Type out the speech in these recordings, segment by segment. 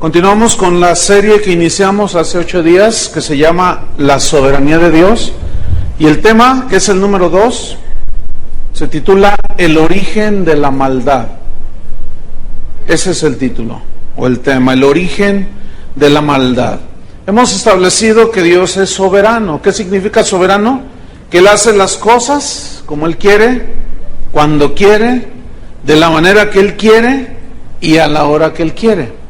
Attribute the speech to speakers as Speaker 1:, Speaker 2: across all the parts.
Speaker 1: Continuamos con la serie que iniciamos hace 8 días, que se llama La Soberanía de Dios, y el tema, que es el número 2, se titula El origen de la maldad. Ese es el título, o el tema, el origen de la maldad. Hemos establecido que Dios es soberano. ¿Qué significa soberano? Que Él hace las cosas como Él quiere, cuando quiere, de la manera que Él quiere y a la hora que Él quiere.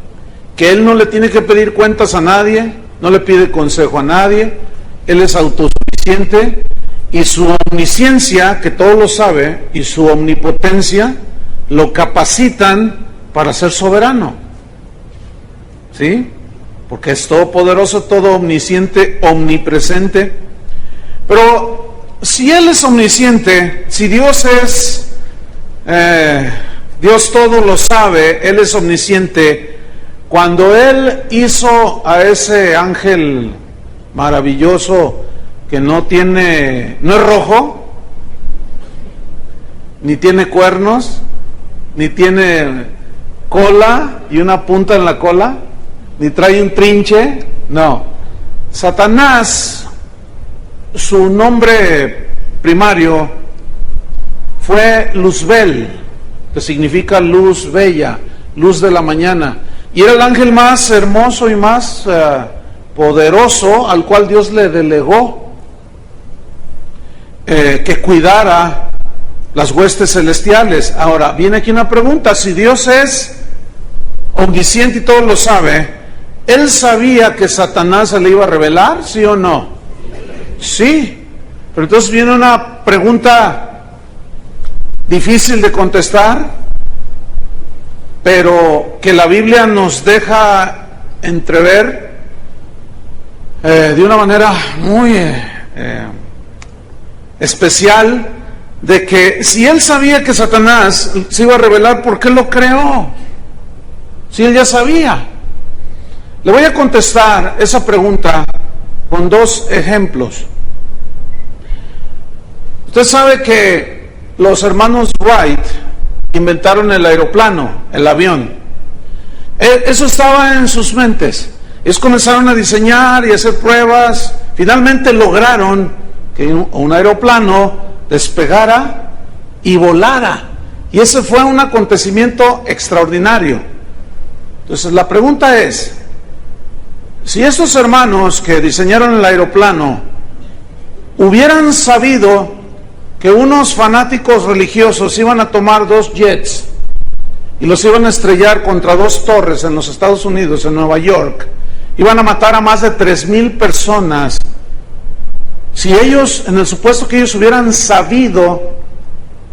Speaker 1: Que Él no le tiene que pedir cuentas a nadie, no le pide consejo a nadie, Él es autosuficiente y su omnisciencia, que todo lo sabe, y su omnipotencia lo capacitan para ser soberano. ¿Sí? Porque es todopoderoso, todo omnisciente, omnipresente. Pero si Él es omnisciente, si Dios es, Dios todo lo sabe, Él es omnisciente. Cuando Él hizo a ese ángel maravilloso que no es rojo, ni tiene cuernos, ni tiene cola y una punta en la cola, ni trae un trinche, no. Satanás, su nombre primario fue Luzbel, que significa luz bella, luz de la mañana. Y era el ángel más hermoso y más poderoso al cual Dios le delegó que cuidara las huestes celestiales. Ahora, viene aquí una pregunta: si Dios es omnisciente y todo lo sabe, ¿Él sabía que Satanás se le iba a revelar, sí o no? Sí. Pero entonces viene una pregunta difícil de contestar, pero que la Biblia nos deja entrever de una manera muy especial, de que si Él sabía que Satanás se iba a revelar, ¿por qué lo creó? Si Él ya sabía. Le voy a contestar esa pregunta con 2 ejemplos. Usted sabe que los hermanos Wright inventaron el aeroplano, el avión. Eso estaba en sus mentes. Ellos comenzaron a diseñar y hacer pruebas. Finalmente lograron que un aeroplano despegara y volara. Y ese fue un acontecimiento extraordinario. Entonces la pregunta es, si estos hermanos que diseñaron el aeroplano hubieran sabido que unos fanáticos religiosos iban a tomar 2 jets y los iban a estrellar contra 2 torres en los Estados Unidos, en Nueva York, iban a matar a más de 3,000 personas, si ellos, en el supuesto que ellos hubieran sabido,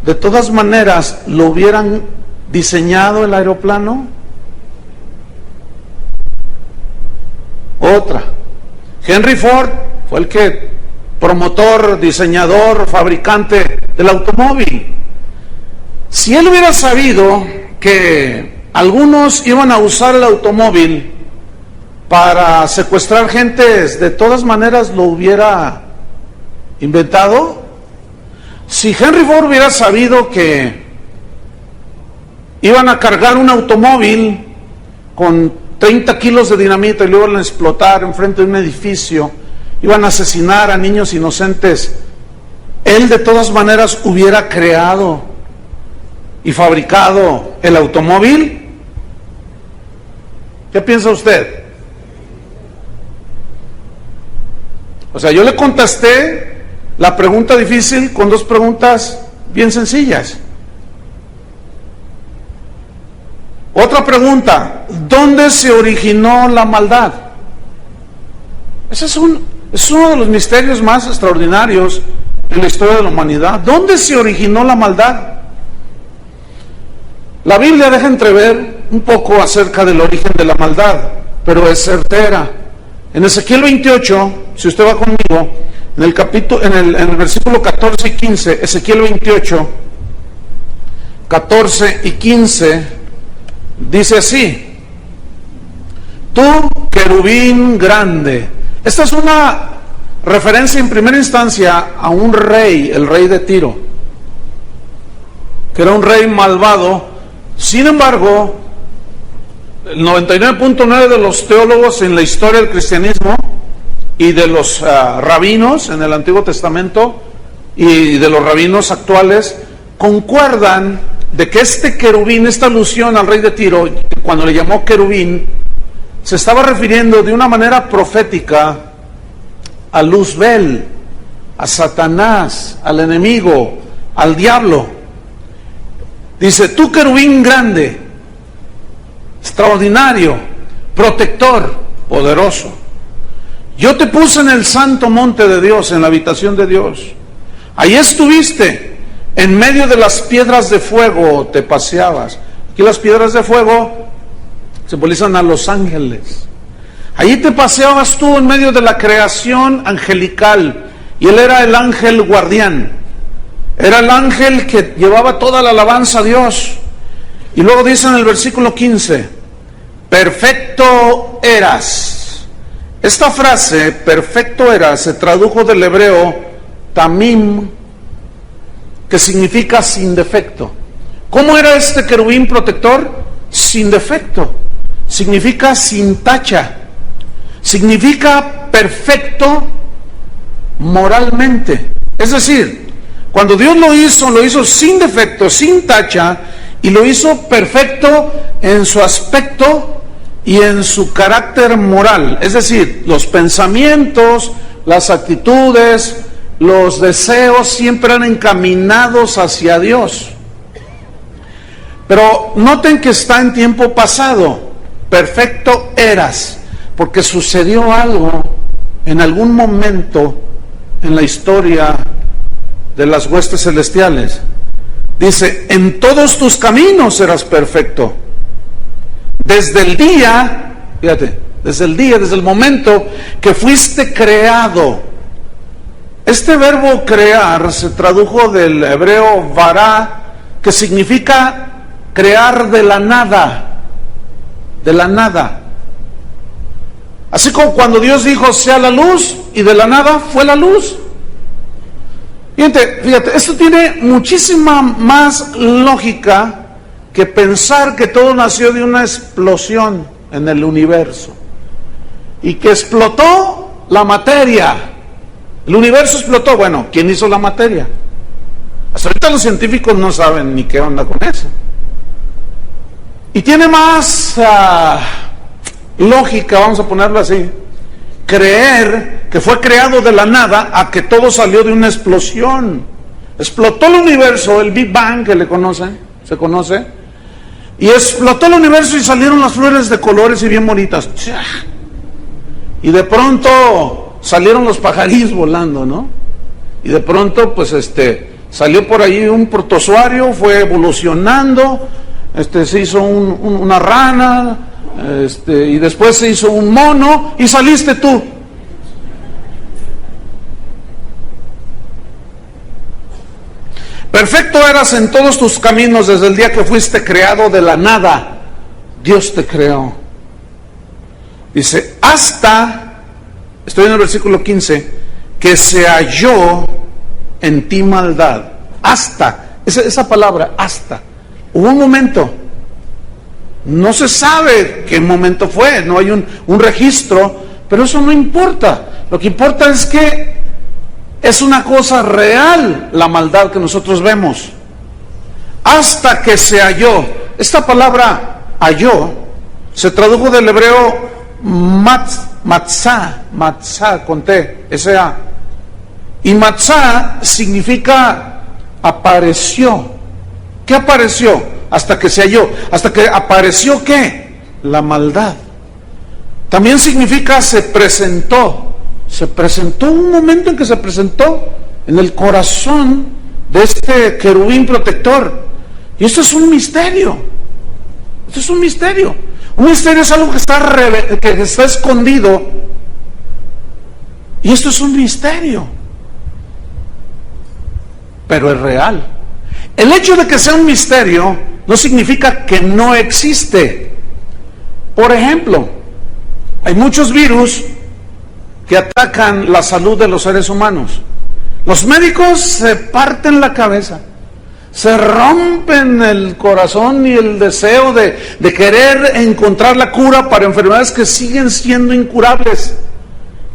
Speaker 1: de todas maneras, ¿lo hubieran diseñado el aeroplano? Otra, Henry Ford fue el que promotor, diseñador, fabricante del automóvil. Si él hubiera sabido que algunos iban a usar el automóvil para secuestrar gentes, de todas maneras lo hubiera inventado. Si Henry Ford hubiera sabido que iban a cargar un automóvil con 30 kilos de dinamita y lo iban a explotar enfrente de un edificio, iban a asesinar a niños inocentes, él de todas maneras hubiera creado y fabricado el automóvil. ¿Qué piensa usted? O sea, yo le contesté la pregunta difícil con 2 preguntas bien sencillas. Otra pregunta: ¿dónde se originó la maldad? Ese es uno de los misterios más extraordinarios en la historia de la humanidad. ¿Dónde se originó la maldad? La Biblia deja entrever un poco acerca del origen de la maldad, pero es certera. En Ezequiel 28, si usted va conmigo, en el versículo 14 y 15, Ezequiel 28, 14 y 15, dice así: tú, querubín grande. Esta es una referencia en primera instancia a un rey, el rey de Tiro, que era un rey malvado. Sin embargo, el 99.9 de los teólogos en la historia del cristianismo y de los rabinos en el Antiguo Testamento y de los rabinos actuales concuerdan de que este querubín, esta alusión al rey de Tiro, cuando le llamó querubín, se estaba refiriendo de una manera profética a Luzbel, a Satanás, al enemigo, al diablo. Dice: tú querubín grande, extraordinario, protector, poderoso, yo te puse en el santo monte de Dios, en la habitación de Dios. Ahí estuviste, en medio de las piedras de fuego te paseabas. Aquí las piedras de fuego simbolizan a los ángeles. Allí te paseabas tú en medio de la creación angelical, y él era el ángel guardián, era el ángel que llevaba toda la alabanza a Dios. Y luego dice en el versículo 15: perfecto eras. Esta frase, perfecto eras, se tradujo del hebreo tamim, que significa sin defecto. ¿Cómo era este querubín protector? Sin defecto. Significa sin tacha. Significa perfecto moralmente. Es decir, cuando Dios lo hizo sin defecto, sin tacha, y lo hizo perfecto en su aspecto y en su carácter moral. Es decir, los pensamientos, las actitudes, los deseos siempre eran encaminados hacia Dios. Pero noten que está en tiempo pasado. Perfecto eras, porque sucedió algo en algún momento en la historia de las huestes celestiales. Dice: en todos tus caminos eras perfecto. Desde el día, fíjate, desde el momento que fuiste creado. Este verbo crear se tradujo del hebreo vará, que significa crear de la nada, de la nada. Así como cuando Dios dijo sea la luz, y de la nada fue la luz. Fíjate, esto tiene muchísima más lógica que pensar que todo nació de una explosión en el universo y que explotó la materia. El universo explotó. Bueno, ¿quién hizo la materia? Hasta ahorita los científicos no saben ni qué onda con eso. Y tiene más lógica, vamos a ponerlo así, creer que fue creado de la nada a que todo salió de una explosión. Explotó el universo, el Big Bang que se conoce, y explotó el universo y salieron las flores de colores y bien bonitas. Y de pronto salieron los pajarillos volando, ¿no? Y de pronto pues salió por ahí un protozoario, fue evolucionando, se hizo una rana, y después se hizo un mono y saliste tú. Perfecto eras en todos tus caminos desde el día que fuiste creado de la nada. Dios te creó. Dice, hasta, estoy en el versículo 15, que se halló en ti maldad. Hasta, esa palabra, hasta. Hubo un momento. No se sabe qué momento fue, no hay un registro, pero eso no importa. Lo que importa es que es una cosa real la maldad que nosotros vemos. Hasta que se halló. Esta palabra halló se tradujo del hebreo matzah con T, S-A. Y matzah significa apareció. ¿Qué apareció? Hasta que se halló. Hasta que apareció ¿qué? La maldad. También significa se presentó. Se presentó, un momento en que se presentó en el corazón de este querubín protector. Y esto es un misterio. Esto es un misterio. Un misterio es algo que está escondido. Y esto es un misterio. Pero es real. El hecho de que sea un misterio no significa que no existe. Por ejemplo, hay muchos virus que atacan la salud de los seres humanos. Los médicos se parten la cabeza, Se rompen el corazón y el deseo de querer encontrar la cura para enfermedades que siguen siendo incurables.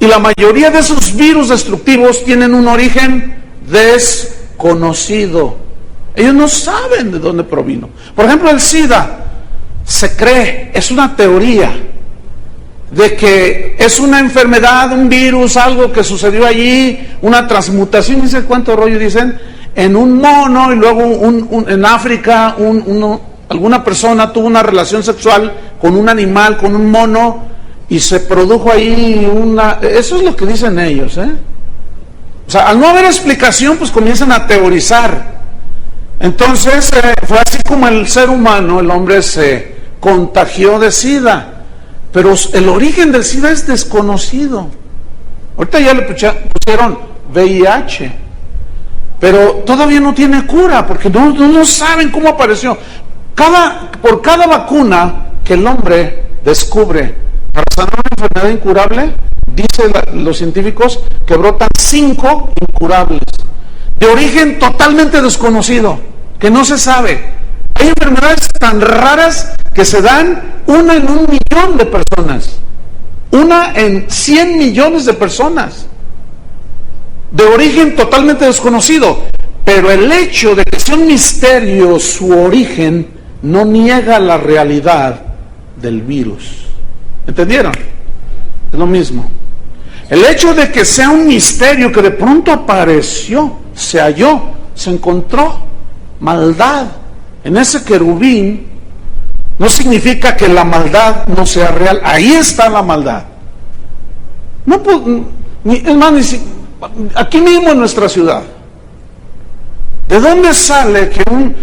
Speaker 1: Y la mayoría de esos virus destructivos tienen un origen desconocido. Ellos no saben de dónde provino. Por ejemplo, el SIDA, se cree, es una teoría, de que es una enfermedad, un virus, algo que sucedió allí, una transmutación, dice cuánto rollo dicen, en un mono, y luego en África alguna persona tuvo una relación sexual con un animal, con un mono, y se produjo ahí eso es lo que dicen ellos, O sea, al no haber explicación, pues comienzan a teorizar. Entonces, fue así como el ser humano, el hombre se contagió de SIDA, pero el origen del SIDA es desconocido. Ahorita ya le pusieron VIH, pero todavía no tiene cura, porque no saben cómo apareció. Por cada vacuna que el hombre descubre para sanar una enfermedad incurable, dicen los científicos que brotan 5 incurables, de origen totalmente desconocido, que no se sabe. Hay enfermedades tan raras que se dan 1 en 1 millón de personas, 1 en 100 millones de personas, de origen totalmente desconocido. Pero el hecho de que sea un misterio su origen no niega la realidad del virus. ¿Entendieron? Es lo mismo. El hecho de que sea un misterio que de pronto apareció, se halló, se encontró maldad en ese querubín, no significa que la maldad no sea real. Ahí está la maldad. Es más, aquí mismo en nuestra ciudad, ¿de dónde sale que un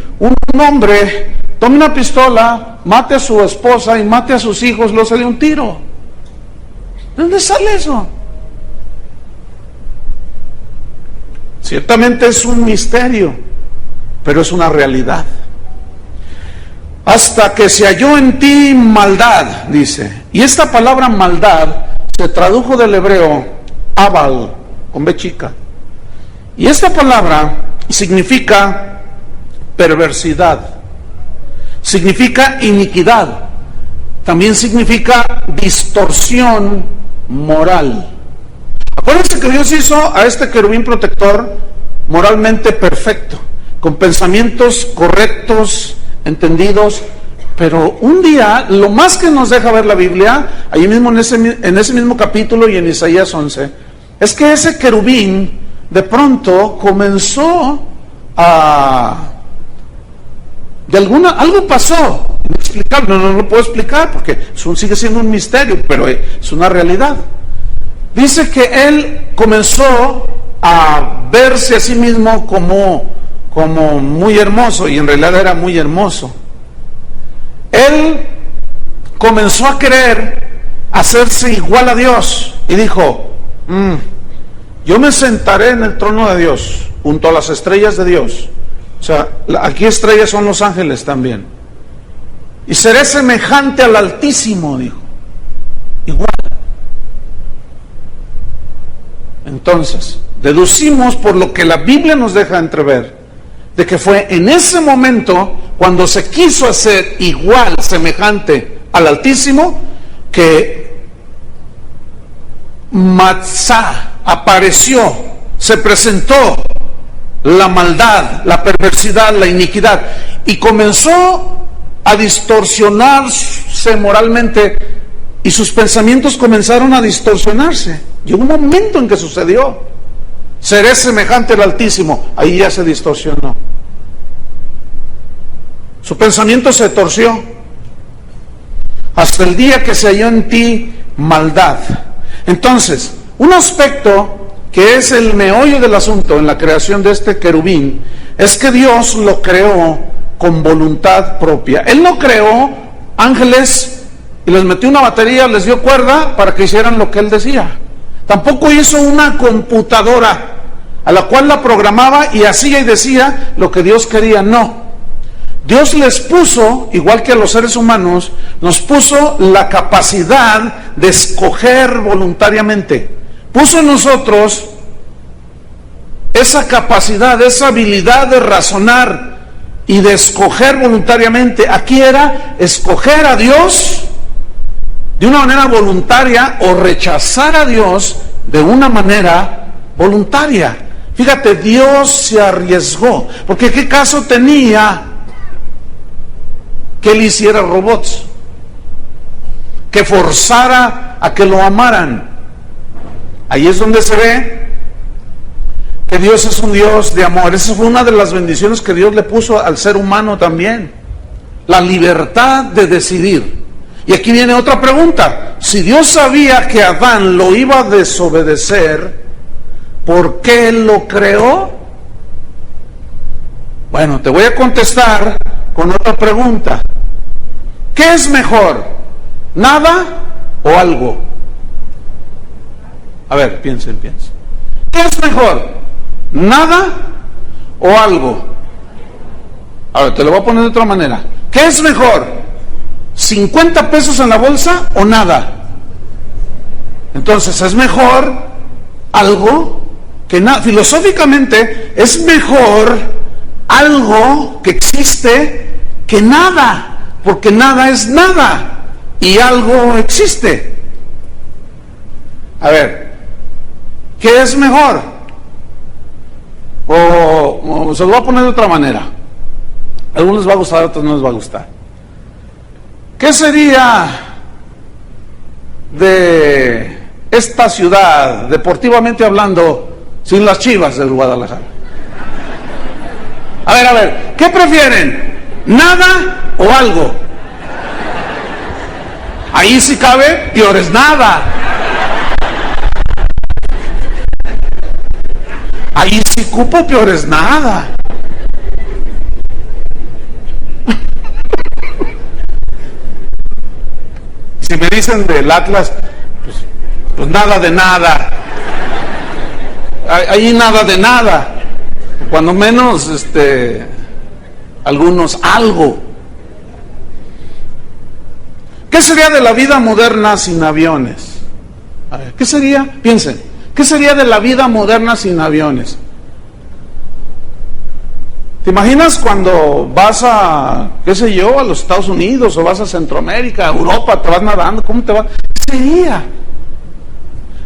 Speaker 1: hombre tome una pistola, mate a su esposa y mate a sus hijos, los de un tiro? ¿De dónde sale eso? Ciertamente es un misterio, pero es una realidad. Hasta que se halló en ti maldad, dice. Y esta palabra maldad se tradujo del hebreo abal, con B chica. Y esta palabra significa perversidad, significa iniquidad, también significa distorsión moral. Acuérdense que Dios hizo a este querubín protector moralmente perfecto, con pensamientos correctos, entendidos, pero un día, lo más que nos deja ver la Biblia, ahí mismo en ese mismo capítulo y en Isaías 11, es que ese querubín de pronto comenzó algo pasó, inexplicable, no lo puedo explicar porque sigue siendo un misterio, pero es una realidad. Dice que él comenzó a verse a sí mismo como muy hermoso, y en realidad era muy hermoso. Él comenzó a querer hacerse igual a Dios y dijo, yo me sentaré en el trono de Dios, junto a las estrellas de Dios. O sea, aquí estrellas son los ángeles también. Y seré semejante al Altísimo, dijo. Igual. Entonces, deducimos por lo que la Biblia nos deja entrever, de que fue en ese momento, cuando se quiso hacer igual, semejante al Altísimo, que Matzah apareció, se presentó la maldad, la perversidad, la iniquidad, y comenzó a distorsionarse moralmente, y sus pensamientos comenzaron a distorsionarse. Llegó un momento en que sucedió: seré semejante al Altísimo. Ahí ya se distorsionó, su pensamiento se torció, hasta el día que se halló en ti maldad. Entonces, un aspecto que es el meollo del asunto en la creación de este querubín, es que Dios lo creó con voluntad propia. Él no creó ángeles y les metió una batería, les dio cuerda para que hicieran lo que Él decía. Tampoco hizo una computadora a la cual la programaba y hacía y decía lo que Dios quería. No. Dios les puso, igual que a los seres humanos, nos puso la capacidad de escoger voluntariamente. Puso en nosotros esa capacidad, esa habilidad de razonar, y de escoger voluntariamente. Aquí era escoger a Dios de una manera voluntaria o rechazar a Dios de una manera voluntaria. Fíjate, Dios se arriesgó, porque ¿qué caso tenía que él hiciera robots? Que forzara a que lo amaran. Ahí es donde se ve que Dios es un Dios de amor. Esa fue una de las bendiciones que Dios le puso al ser humano también, la libertad de decidir. Y aquí viene otra pregunta: si Dios sabía que Adán lo iba a desobedecer, ¿por qué Él lo creó? Bueno, te voy a contestar con otra pregunta. ¿Qué es mejor? ¿Nada o algo? A ver, piensen. ¿Qué es mejor? ¿Nada o algo? A ver, te lo voy a poner de otra manera. ¿Qué es mejor? ¿50 pesos en la bolsa o nada? Entonces, es mejor algo que nada. Filosóficamente, es mejor algo que existe que nada, porque nada es nada y algo existe. A ver, ¿qué es mejor? O se lo voy a poner de otra manera. A algunos les va a gustar, a otros no les va a gustar. ¿Qué sería de esta ciudad, deportivamente hablando, sin las Chivas del Guadalajara? A ver, ¿qué prefieren? ¿Nada o algo? Ahí sí cabe, peor es nada. Ahí sí cupo, peor es nada. Si me dicen del Atlas, pues nada de nada. Ahí nada de nada. Cuando menos, algunos algo. ¿Qué sería de la vida moderna sin aviones? A ver, ¿qué sería? Piensen, ¿qué sería de la vida moderna sin aviones? ¿Te imaginas cuando vas a, qué sé yo, a los Estados Unidos o vas a Centroamérica, a Europa, te vas nadando? ¿Cómo te va? ¿Qué sería?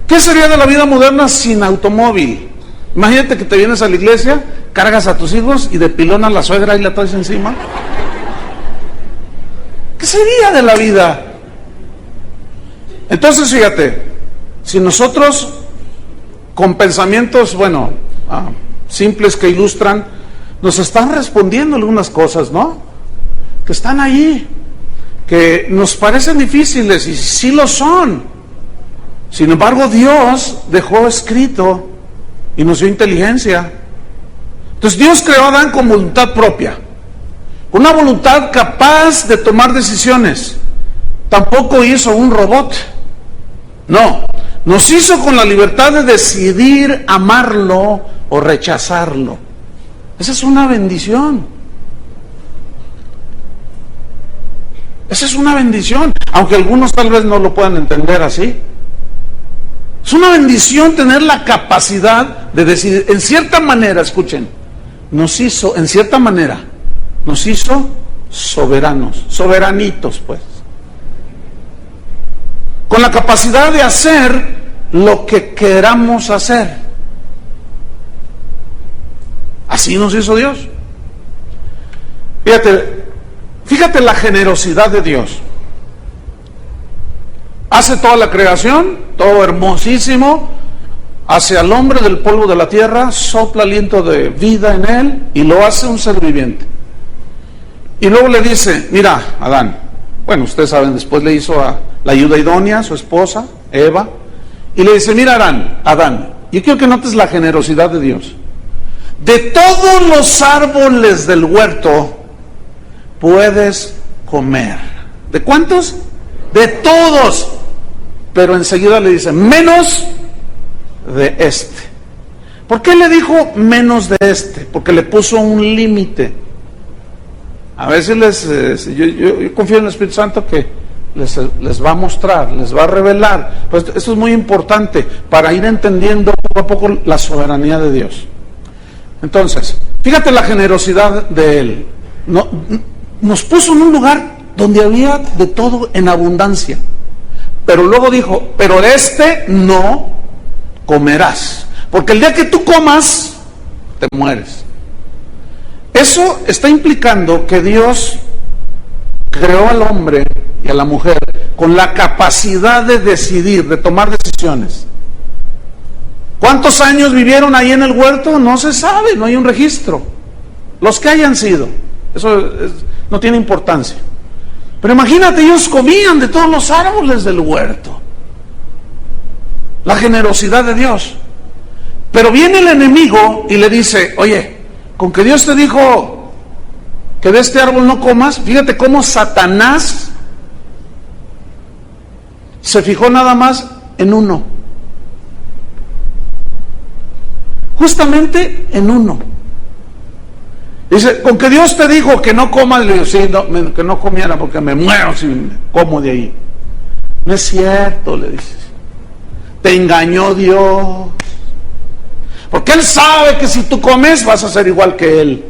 Speaker 1: ¿Qué sería de la vida moderna sin automóvil? Imagínate que te vienes a la iglesia, cargas a tus hijos y de pilón a la suegra y la traes encima. ¿Qué sería de la vida? Entonces, fíjate, si nosotros con pensamientos, simples que ilustran, nos están respondiendo algunas cosas, ¿no? Que están ahí, que nos parecen difíciles y sí lo son. Sin embargo, Dios dejó escrito y nos dio inteligencia. Entonces Dios creó a Adán con voluntad propia, con una voluntad capaz de tomar decisiones. Tampoco hizo un robot. No, nos hizo con la libertad de decidir amarlo o rechazarlo. Esa es una bendición. Esa es una bendición, aunque algunos tal vez no lo puedan entender así. Es una bendición tener la capacidad de decidir. En cierta manera, escuchen, nos hizo soberanos, soberanitos, pues. Con la capacidad de hacer lo que queramos hacer. Así nos hizo Dios. Fíjate la generosidad de Dios. Hace toda la creación, todo hermosísimo, hace al hombre del polvo de la tierra, sopla aliento de vida en él y lo hace un ser viviente. Y luego le dice, mira, Adán, bueno, ustedes saben, después le hizo a la ayuda idónea, su esposa, Eva, y le dice, mira, Adán, yo quiero que notes la generosidad de Dios. De todos los árboles del huerto puedes comer. ¿De cuántos? De todos. Pero enseguida le dice, menos de este. ¿Por qué le dijo menos de este? Porque le puso un límite. A veces yo confío en el Espíritu Santo que les va a mostrar, les va a revelar. Pues esto es muy importante para ir entendiendo poco a poco la soberanía de Dios. Entonces, fíjate la generosidad de Él. nos puso en un lugar donde había de todo en abundancia. Pero luego dijo, pero de este no comerás, porque el día que tú comas, te mueres. Eso está implicando que Dios creó al hombre y a la mujer con la capacidad de decidir, de tomar decisiones. ¿Cuántos años vivieron ahí en el huerto? No se sabe, no hay un registro. Los que hayan sido, eso no tiene importancia. Pero imagínate, ellos comían de todos los árboles del huerto. La generosidad de Dios. Pero viene el enemigo y le dice, oye, con que Dios te dijo que de este árbol no comas, fíjate cómo Satanás se fijó nada más en uno. Justamente en uno. Dice, con que Dios te dijo que no comas, le digo, sí, no, que no comiera porque me muero si como de ahí. No es cierto, le dices. Te engañó Dios. Porque Él sabe que si tú comes vas a ser igual que Él.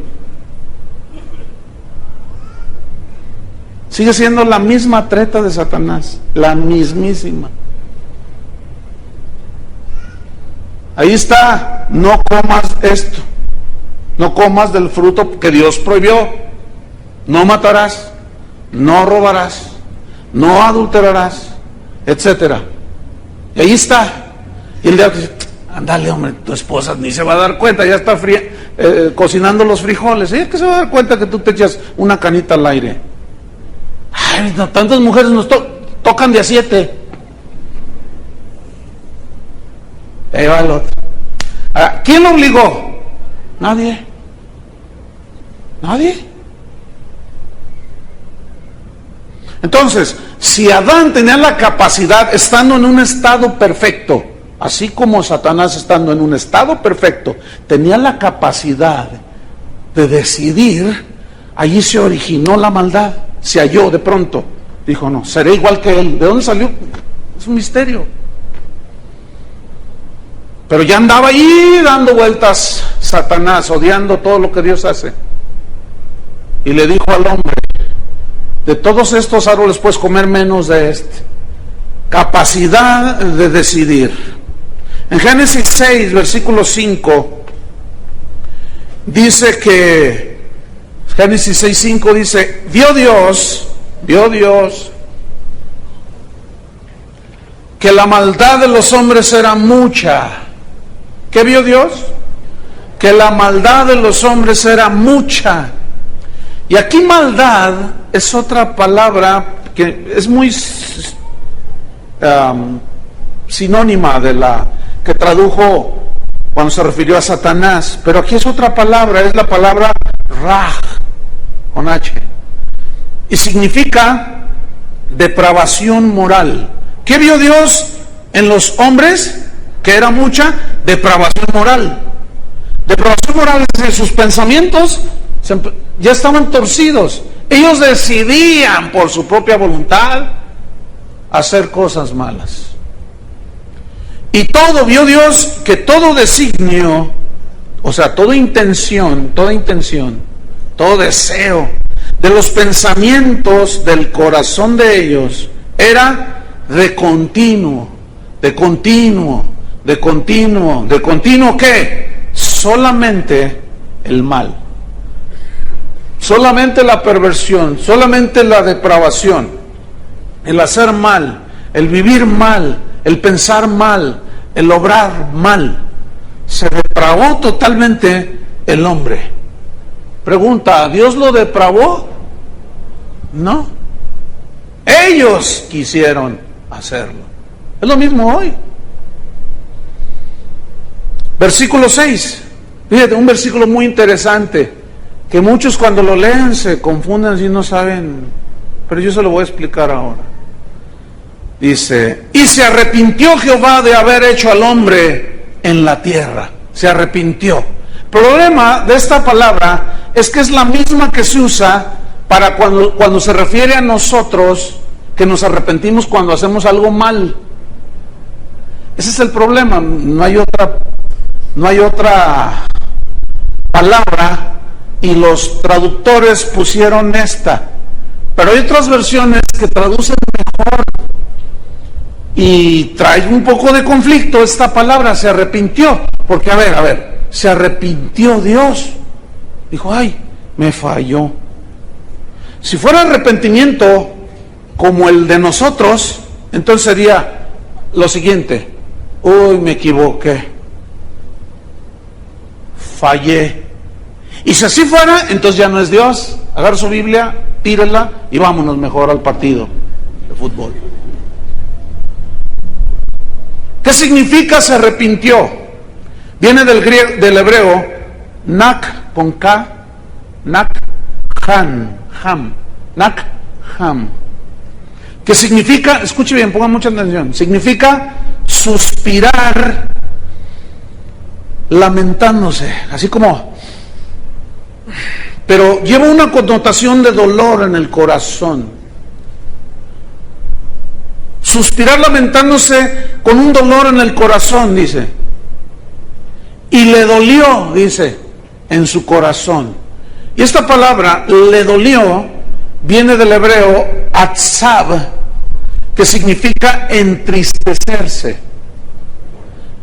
Speaker 1: Sigue siendo la misma treta de Satanás, la mismísima. Ahí está, no comas esto, no comas del fruto que Dios prohibió, no matarás, no robarás, no adulterarás, etcétera. Y ahí está. Y el diablo dice, ándale hombre, tu esposa ni se va a dar cuenta, ya está cocinando los frijoles, ¿sí? Que se va a dar cuenta que tú te echas una canita al aire. Ay, no, tantas mujeres nos tocan de a 7. Ahí va el otro. ¿Quién lo obligó? Nadie. Nadie. Entonces, si Adán tenía la capacidad, estando en un estado perfecto, así como Satanás estando en un estado perfecto, tenía la capacidad de decidir, allí se originó la maldad, se halló de pronto. Dijo, no, seré igual que él. ¿De dónde salió? Es un misterio. Pero ya andaba ahí dando vueltas Satanás, odiando todo lo que Dios hace. Y le dijo al hombre, de todos estos árboles puedes comer menos de este. Capacidad de decidir. En Génesis 6, versículo 5, dice que, Génesis 6, 5 dice, vio Dios, que la maldad de los hombres era mucha. ¿Qué vio Dios? Que la maldad de los hombres era mucha. Y aquí maldad es otra palabra que es muy sinónima de la que tradujo cuando se refirió a Satanás. Pero aquí es otra palabra, es la palabra raj, con H. Y significa depravación moral. ¿Qué vio Dios en los hombres? Que era mucha depravación moral. Depravación moral es que sus pensamientos ya estaban torcidos. Ellos decidían por su propia voluntad hacer cosas malas. Y todo, vio Dios que todo designio, o sea, toda intención, todo deseo de los pensamientos del corazón de ellos era de continuo, ¿qué? Solamente el mal, solamente la perversión, solamente la depravación, el hacer mal, el vivir mal, el pensar mal, el obrar mal. Se depravó totalmente el hombre. Pregunta, ¿Dios lo depravó? No. Ellos quisieron hacerlo. Es lo mismo hoy. Versículo 6. Fíjate, un versículo muy interesante, que muchos cuando lo leen se confunden y no saben, pero yo se lo voy a explicar ahora. Dice, y se arrepintió Jehová de haber hecho al hombre en la tierra. Se arrepintió. El problema de esta palabra es que es la misma que se usa para cuando se refiere a nosotros, que nos arrepentimos cuando hacemos algo mal. Ese es el problema. No hay otra palabra y los traductores pusieron esta, pero hay otras versiones que traducen mejor y trae un poco de conflicto esta palabra, se arrepintió, porque a ver, se arrepintió Dios, dijo, ay, me falló. Si fuera arrepentimiento como el de nosotros, entonces sería lo siguiente, uy, me equivoqué, fallé. Y si así fuera, entonces ya no es Dios. Agarra su Biblia, tírela y vámonos mejor al partido de fútbol. ¿Qué significa se arrepintió? Viene del hebreo nak con k, nak ham, que significa, escuche bien, pongan mucha atención, significa suspirar lamentándose, así como, pero lleva una connotación de dolor en el corazón. Suspirar lamentándose con un dolor en el corazón, dice. Y le dolió, dice, en su corazón. Y esta palabra, le dolió, viene del hebreo atzab, que significa entristecerse.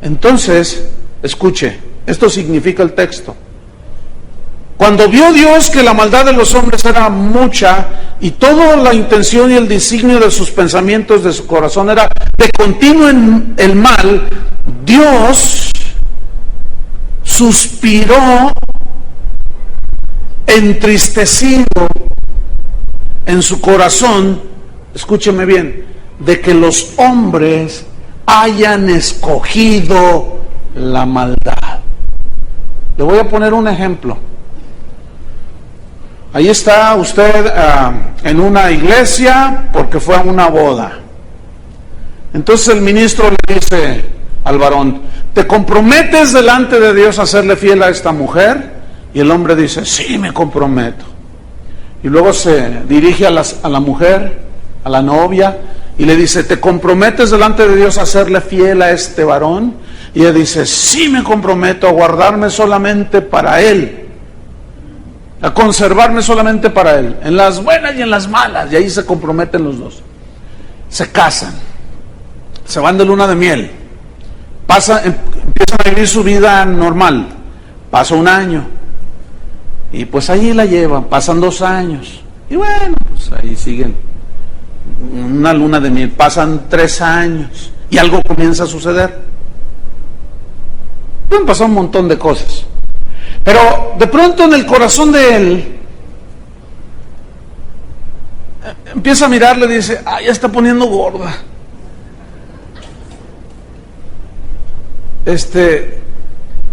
Speaker 1: Entonces, escuche, esto significa el texto. Cuando vio Dios que la maldad de los hombres era mucha y toda la intención y el designio de sus pensamientos, de su corazón, era de continuo en el mal, Dios suspiró entristecido en su corazón, escúcheme bien, de que los hombres hayan escogido la maldad. Le voy a poner un ejemplo. Ahí está usted en una iglesia porque fue a una boda. Entonces el ministro le dice al varón, ¿te comprometes delante de Dios a serle fiel a esta mujer? Y el hombre dice, sí, me comprometo. Y luego se dirige a la mujer, a la novia, y le dice, ¿te comprometes delante de Dios a serle fiel a este varón? Y ella dice, sí, me comprometo a guardarme solamente para él, a conservarme solamente para él, en las buenas y en las malas. Y ahí se comprometen los dos. Se casan, se van de luna de miel, empiezan a vivir su vida normal. Pasa un año y pues ahí la llevan, pasan 2 años y bueno, pues ahí siguen una luna de miel, pasan 3 años y algo comienza a suceder. Pueden pasar un montón de cosas, pero de pronto en el corazón de él empieza a mirarle y dice, ya está poniendo gorda.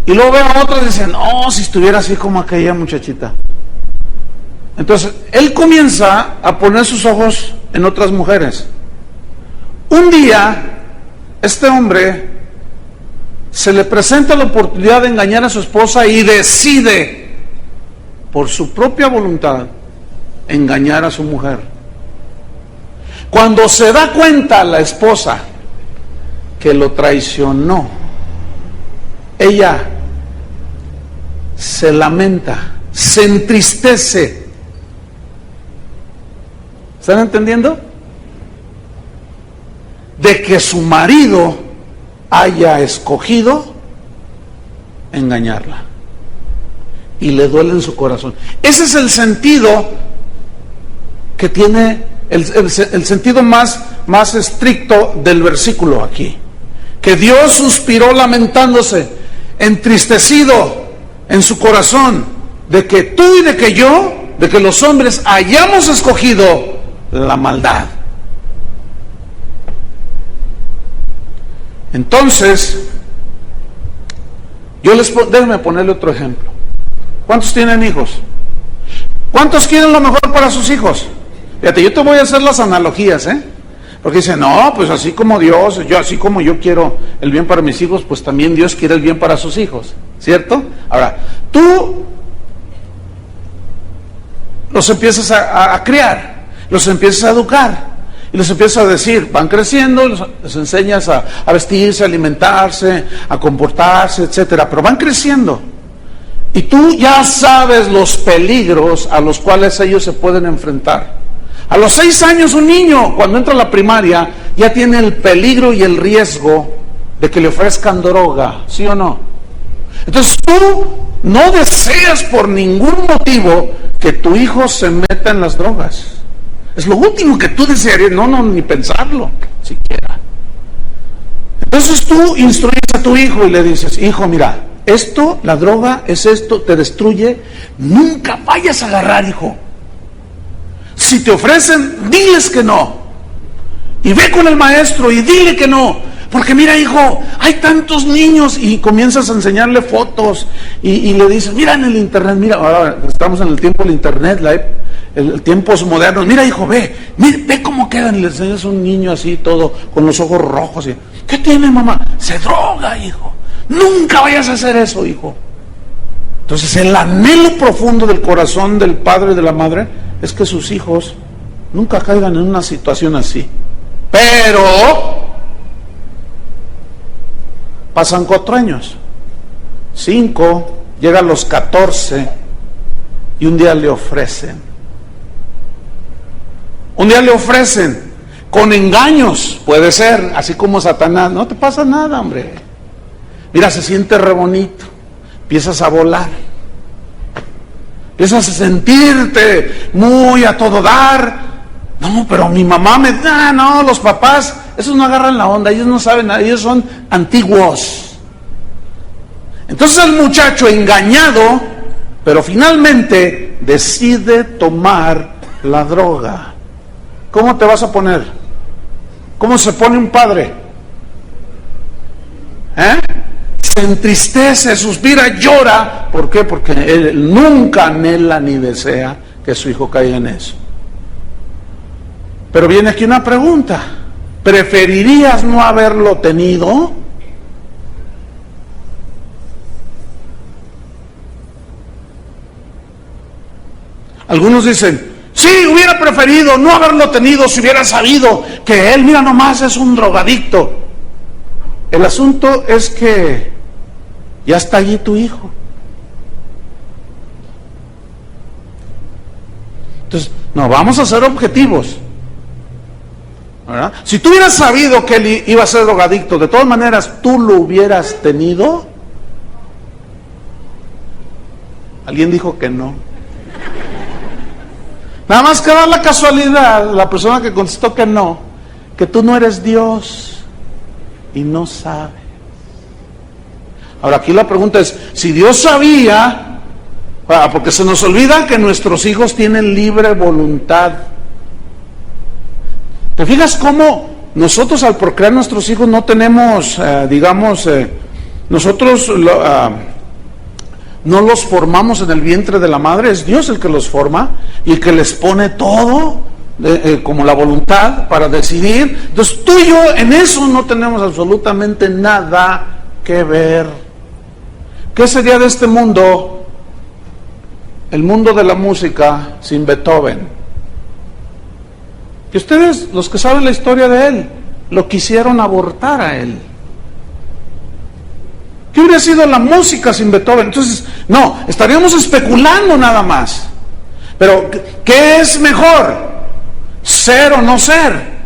Speaker 1: Y luego ve a otros y dice, no, si estuviera así como aquella muchachita. Entonces, él comienza a poner sus ojos en otras mujeres. Un día, este hombre se le presenta la oportunidad de engañar a su esposa y decide, por su propia voluntad, engañar a su mujer. Cuando se da cuenta la esposa que lo traicionó, ella se lamenta, se entristece. ¿Están entendiendo? De que su marido haya escogido engañarla. Y le duele en su corazón. Ese es el sentido que tiene, el sentido más estricto del versículo aquí. Que Dios suspiró lamentándose, entristecido en su corazón, de que tú y de que yo, de que los hombres hayamos escogido la maldad. Entonces, déjenme ponerle otro ejemplo. ¿Cuántos tienen hijos? ¿Cuántos quieren lo mejor para sus hijos? Fíjate, yo te voy a hacer las analogías, porque dicen, no, pues así como Dios, así como yo quiero el bien para mis hijos, pues también Dios quiere el bien para sus hijos, ¿cierto? Ahora, tú los empiezas a criar, los empiezas a educar, y les empiezas a decir, van creciendo, les enseñas a vestirse, a alimentarse, a comportarse, etcétera, pero van creciendo. Y tú ya sabes los peligros a los cuales ellos se pueden enfrentar. A los 6 años un niño, cuando entra a la primaria, ya tiene el peligro y el riesgo de que le ofrezcan droga, ¿sí o no? Entonces tú no deseas por ningún motivo que tu hijo se meta en las drogas. Es lo último que tú desearías, no, ni pensarlo siquiera. Entonces tú instruyes a tu hijo y le dices, hijo, mira, esto, la droga es esto, te destruye, nunca vayas a agarrar, hijo. Si te ofrecen, diles que no. Y ve con el maestro y dile que no. Porque mira, hijo, hay tantos niños, y comienzas a enseñarle fotos y le dices, mira en el internet, mira, ahora estamos en el tiempo del internet, el tiempos modernos, mira, hijo, ve cómo quedan, y le enseñas a un niño así todo, con los ojos rojos, y, ¿qué tiene, mamá? Se droga, hijo, nunca vayas a hacer eso, hijo. Entonces el anhelo profundo del corazón del padre y de la madre es que sus hijos nunca caigan en una situación así. Pero pasan 4 años, 5, llega a los 14 y un día le ofrecen. Un día le ofrecen con engaños, puede ser, así como Satanás, no te pasa nada, hombre. Mira, se siente re bonito, empiezas a volar, empiezas a sentirte muy a todo dar. No, pero mi mamá me da, no, los papás, esos no agarran la onda, ellos no saben nada, ellos son antiguos. Entonces el muchacho engañado, pero finalmente decide tomar la droga. ¿Cómo te vas a poner? ¿Cómo se pone un padre? Se entristece, suspira, llora. ¿Por qué? Porque él nunca anhela ni desea que su hijo caiga en eso. Pero viene aquí una pregunta. ¿Preferirías no haberlo tenido? Algunos dicen, sí, hubiera preferido no haberlo tenido si hubiera sabido que él, mira nomás, es un drogadicto. El asunto es que ya está allí tu hijo. Entonces, no, vamos a ser objetivos, ¿verdad? Si tú hubieras sabido que él iba a ser drogadicto, de todas maneras, ¿tú lo hubieras tenido? Alguien dijo que no. Nada más que da la casualidad, la persona que contestó que no, que tú no eres Dios y no sabes. Ahora aquí la pregunta es, si Dios sabía, porque se nos olvida que nuestros hijos tienen libre voluntad. ¿Te fijas cómo nosotros al procrear nuestros hijos no tenemos, nosotros no los formamos en el vientre de la madre? Es Dios el que los forma y el que les pone todo, como la voluntad para decidir. Entonces tú y yo en eso no tenemos absolutamente nada que ver. ¿Qué sería de este mundo, el mundo de la música, sin Beethoven? Que ustedes, los que saben la historia de él, lo quisieron abortar a él. ¿Qué hubiera sido la música sin Beethoven? Entonces, no, estaríamos especulando nada más. Pero, ¿qué es mejor? ¿Ser o no ser?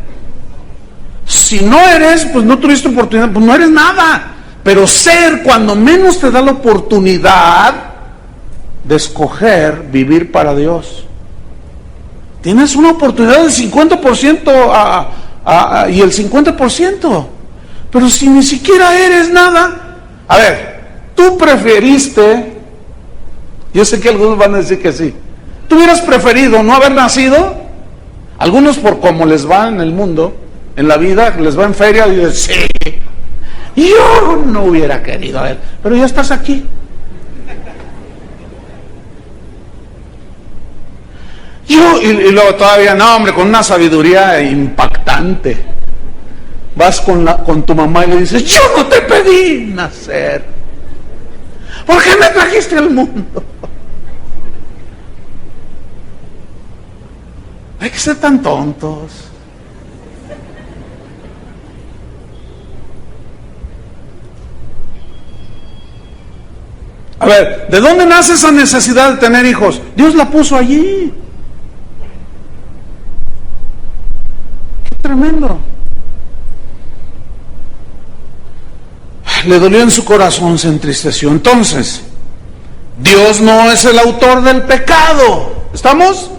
Speaker 1: Si no eres, pues no tuviste oportunidad, pues no eres nada. Pero ser, cuando menos te da la oportunidad de escoger vivir para Dios. Tienes una oportunidad del 50% y el 50%. Pero si ni siquiera eres nada. A ver, tú preferiste, yo sé que algunos van a decir que sí, ¿tú hubieras preferido no haber nacido? Algunos por cómo les va en el mundo, en la vida, les va en feria y dicen, sí, yo no hubiera querido, a ver, pero ya estás aquí. Y luego todavía, no hombre, con una sabiduría impactante. Vas con tu mamá y le dices, yo no te pedí nacer. ¿Por qué me trajiste al mundo? Hay que ser tan tontos. A ver, ¿de dónde nace esa necesidad de tener hijos? Dios la puso allí. Qué tremendo. Le dolió en su corazón, se entristeció. Entonces, Dios no es el autor del pecado. ¿Estamos?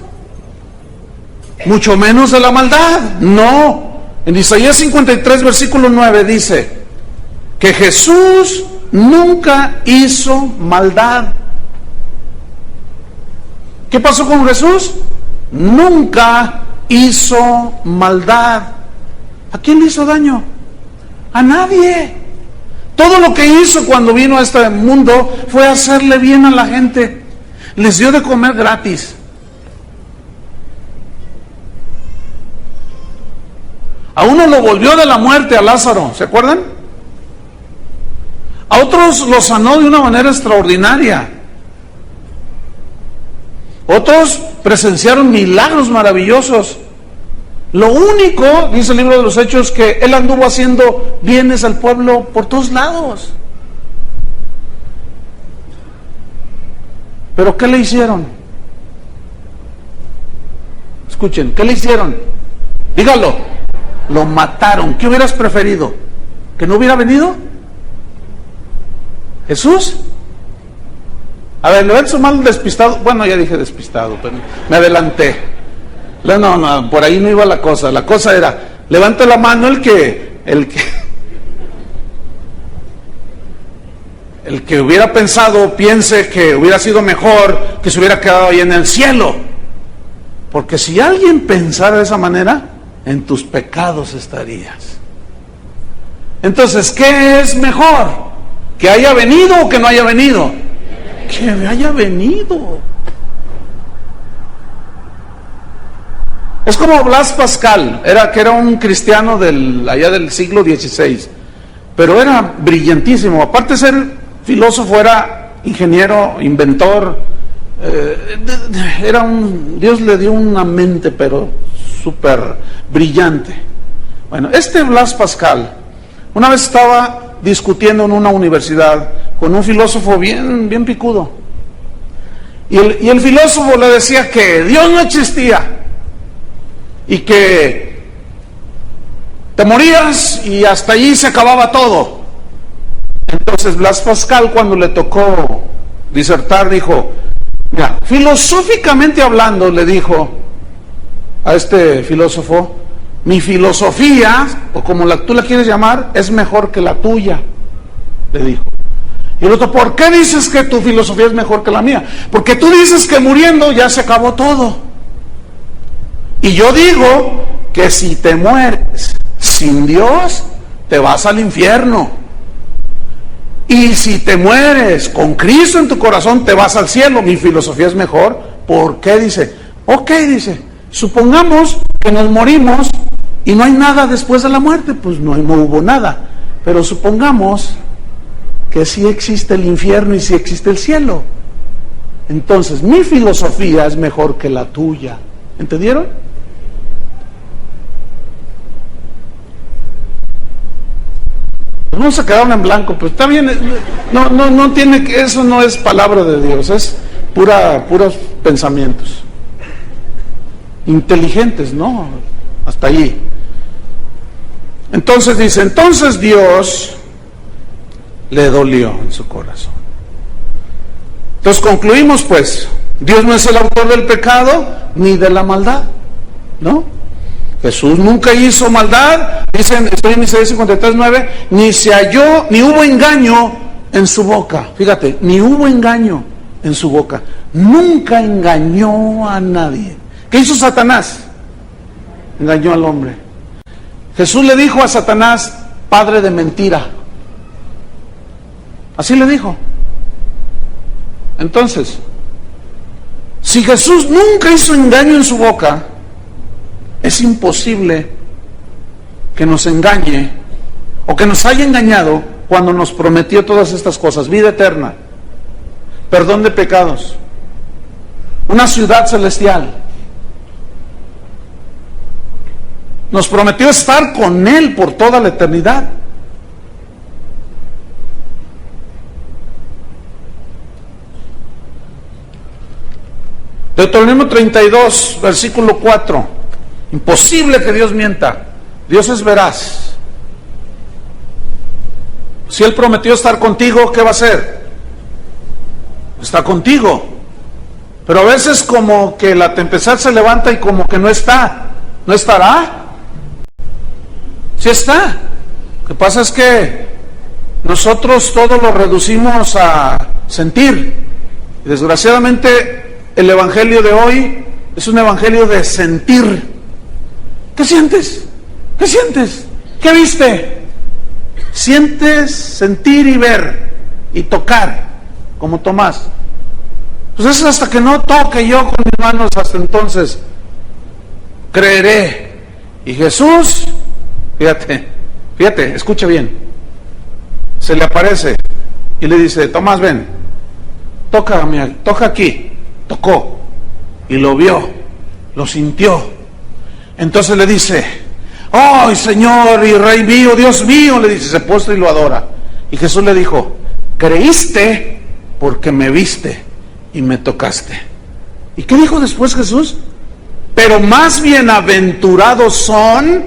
Speaker 1: Mucho menos de la maldad. No. En Isaías 53, versículo 9 dice que Jesús nunca hizo maldad. ¿Qué pasó con Jesús? Nunca hizo maldad. ¿A quién le hizo daño? A nadie. Todo lo que hizo cuando vino a este mundo fue hacerle bien a la gente. Les dio de comer gratis. A uno lo volvió de la muerte, a Lázaro, ¿se acuerdan? A otros lo sanó de una manera extraordinaria. Otros presenciaron milagros maravillosos. Lo único, dice el libro de los Hechos, que él anduvo haciendo bienes al pueblo por todos lados. ¿Pero qué le hicieron? Escuchen, ¿qué le hicieron? Dígalo. Lo mataron. ¿Qué hubieras preferido? ¿Que no hubiera venido Jesús? A ver, levante su mano despistado. Bueno, ya dije despistado, pero me adelanté. No, por ahí no iba la cosa. La cosa era, levante la mano el que hubiera pensado, piense que hubiera sido mejor que se hubiera quedado ahí en el cielo. Porque si alguien pensara de esa manera, en tus pecados estarías. Entonces, ¿qué es mejor? ¿Que haya venido o que no haya venido? Que haya venido. Es como Blas Pascal, que era un cristiano allá del siglo XVI, pero era brillantísimo. Aparte de ser filósofo, era ingeniero, inventor. Dios le dio una mente, pero súper brillante. Bueno, Blas Pascal una vez estaba discutiendo en una universidad con un filósofo bien picudo, y el filósofo le decía que Dios no existía y que te morías y hasta allí se acababa todo. Entonces Blas Pascal, cuando le tocó disertar, dijo, mira, filosóficamente hablando, le dijo a este filósofo, mi filosofía, o como tú la quieres llamar, es mejor que la tuya, le dijo. Y el otro, ¿por qué dices que tu filosofía es mejor que la mía? Porque tú dices que muriendo ya se acabó todo. Y yo digo que si te mueres sin Dios, te vas al infierno. Y si te mueres con Cristo en tu corazón, te vas al cielo. Mi filosofía es mejor. ¿Por qué? Dice, dice, supongamos que nos morimos y no hay nada después de la muerte. Pues no hubo nada. Pero supongamos que sí existe el infierno y sí existe el cielo. Entonces, mi filosofía es mejor que la tuya. ¿Entendieron? No se quedaron en blanco, pero está bien. No tiene que, eso no es palabra de Dios, es puros pensamientos inteligentes, ¿no? Hasta allí. Entonces dice, Dios le dolió en su corazón. Entonces concluimos pues, Dios no es el autor del pecado ni de la maldad, ¿no? Jesús nunca hizo maldad, dicen, estoy en Isaías 53:9, ni se halló, ni hubo engaño en su boca. Fíjate, ni hubo engaño en su boca. Nunca engañó a nadie. ¿Qué hizo Satanás? Engañó al hombre. Jesús le dijo a Satanás, padre de mentira. Así le dijo. Entonces, si Jesús nunca hizo engaño en su boca, es imposible que nos engañe o que nos haya engañado cuando nos prometió todas estas cosas: vida eterna, perdón de pecados, una ciudad celestial. Nos prometió estar con Él por toda la eternidad. Deuteronomio 32, versículo 4. Imposible que Dios mienta. Dios es veraz. Si Él prometió estar contigo, ¿qué va a hacer? Está contigo. Pero a veces como que la tempestad se levanta y como que no está. ¿No estará? Sí está. Lo que pasa es que nosotros todo lo reducimos a sentir. Y desgraciadamente el evangelio de hoy es un evangelio de sentir. ¿Qué sientes? ¿Qué sientes? ¿Qué viste? Sientes, sentir y ver y tocar, como Tomás. Pues es hasta que no toque yo con mis manos, hasta entonces creeré. Y Jesús, fíjate, escucha bien, se le aparece y le dice: Tomás, ven, toca aquí. Tocó y lo vio, lo sintió. Entonces le dice: ¡ay, Señor y Rey mío, Dios mío! Le dice, se postra y lo adora. Y Jesús le dijo: creíste porque me viste y me tocaste. ¿Y qué dijo después Jesús? Pero más bienaventurados son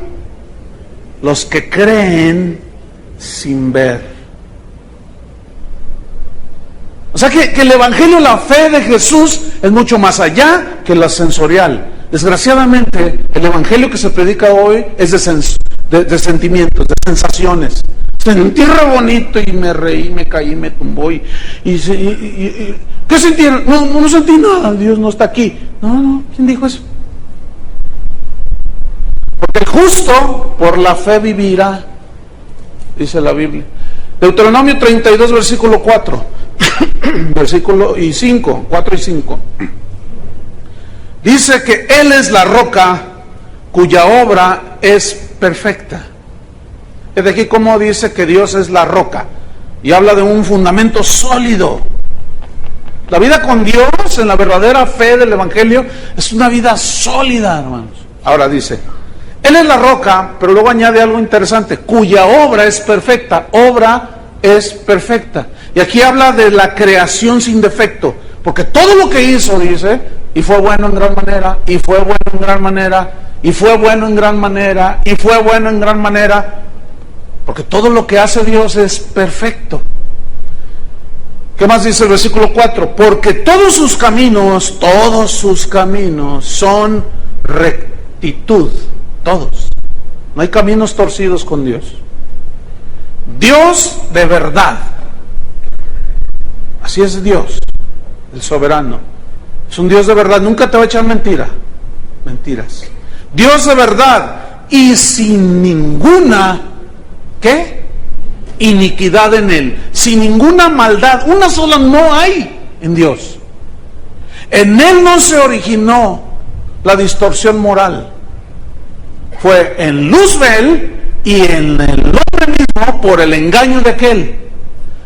Speaker 1: los que creen sin ver. O sea que el evangelio, la fe de Jesús es mucho más allá que la sensorial. Desgraciadamente, el evangelio que se predica hoy es de sentimientos, de sensaciones. Sentí re bonito y me reí, me caí, me tumbó y ¿qué sentieron? No sentí nada, Dios no está aquí. No, ¿quién dijo eso? Porque el justo por la fe vivirá, dice la Biblia. Deuteronomio 32, versículo 4, versículo 5, 4 y 5. Dice que Él es la roca cuya obra es perfecta. Es de aquí como dice que Dios es la roca. Y habla de un fundamento sólido. La vida con Dios, en la verdadera fe del Evangelio, es una vida sólida, hermanos. Ahora dice, Él es la roca, pero luego añade algo interesante, cuya obra es perfecta. Obra es perfecta. Y aquí habla de la creación sin defecto. Porque todo lo que hizo, dice, y fue bueno en gran manera, y fue bueno en gran manera, y fue bueno en gran manera, y fue bueno en gran manera, porque todo lo que hace Dios es perfecto. ¿Qué más dice el versículo 4? Porque todos sus caminos son rectitud, todos. No hay caminos torcidos con Dios. Dios de verdad. Así es Dios, el soberano. Es un Dios de verdad, nunca te va a echar mentiras. Dios de verdad y sin ninguna, ¿qué? Iniquidad en Él, sin ninguna maldad, una sola no hay en Dios. En Él no se originó la distorsión moral. Fue en Luzbel y en el hombre mismo por el engaño de aquel.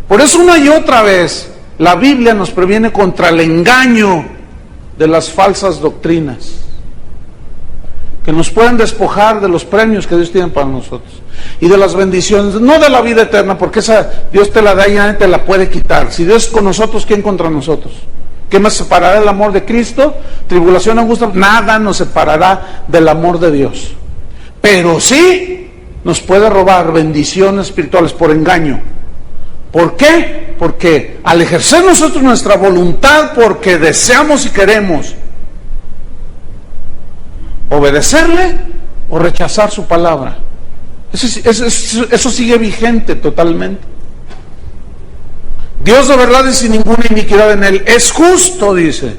Speaker 1: Por eso una y otra vez la Biblia nos previene contra el engaño de las falsas doctrinas que nos pueden despojar de los premios que Dios tiene para nosotros y de las bendiciones, no de la vida eterna, porque esa Dios te la da y nadie te la puede quitar. Si Dios es con nosotros, ¿quién contra nosotros? ¿Qué nos separará del amor de Cristo? Tribulación, angustia, nada nos separará del amor de Dios. Pero sí nos puede robar bendiciones espirituales por engaño. ¿Por qué? Porque al ejercer nosotros nuestra voluntad, porque deseamos y queremos obedecerle o rechazar su palabra, eso sigue vigente totalmente. Dios de verdad y sin ninguna iniquidad en Él, es justo, dice.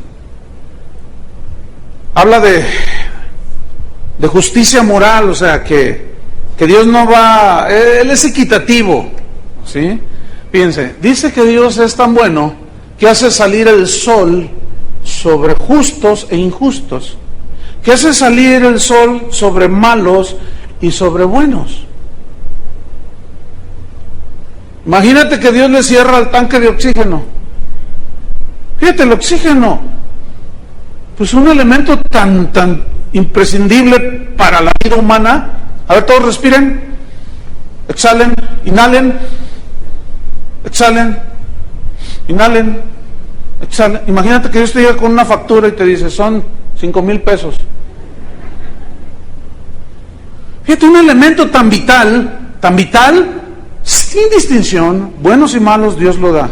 Speaker 1: Habla de justicia moral, o sea que Dios no va, Él es equitativo, ¿sí? Fíjense, dice que Dios es tan bueno que hace salir el sol sobre justos e injustos, que hace salir el sol sobre malos y sobre buenos. Imagínate que Dios le cierra el tanque de oxígeno. Fíjate, el oxígeno, pues un elemento tan imprescindible para la vida humana. A ver, todos respiren, exhalen, inhalen, exhalen, inhalen, O sea, imagínate que Dios te llega con una factura y te dice, son 5,000 pesos. Fíjate, un elemento tan vital, sin distinción, buenos y malos, Dios lo da.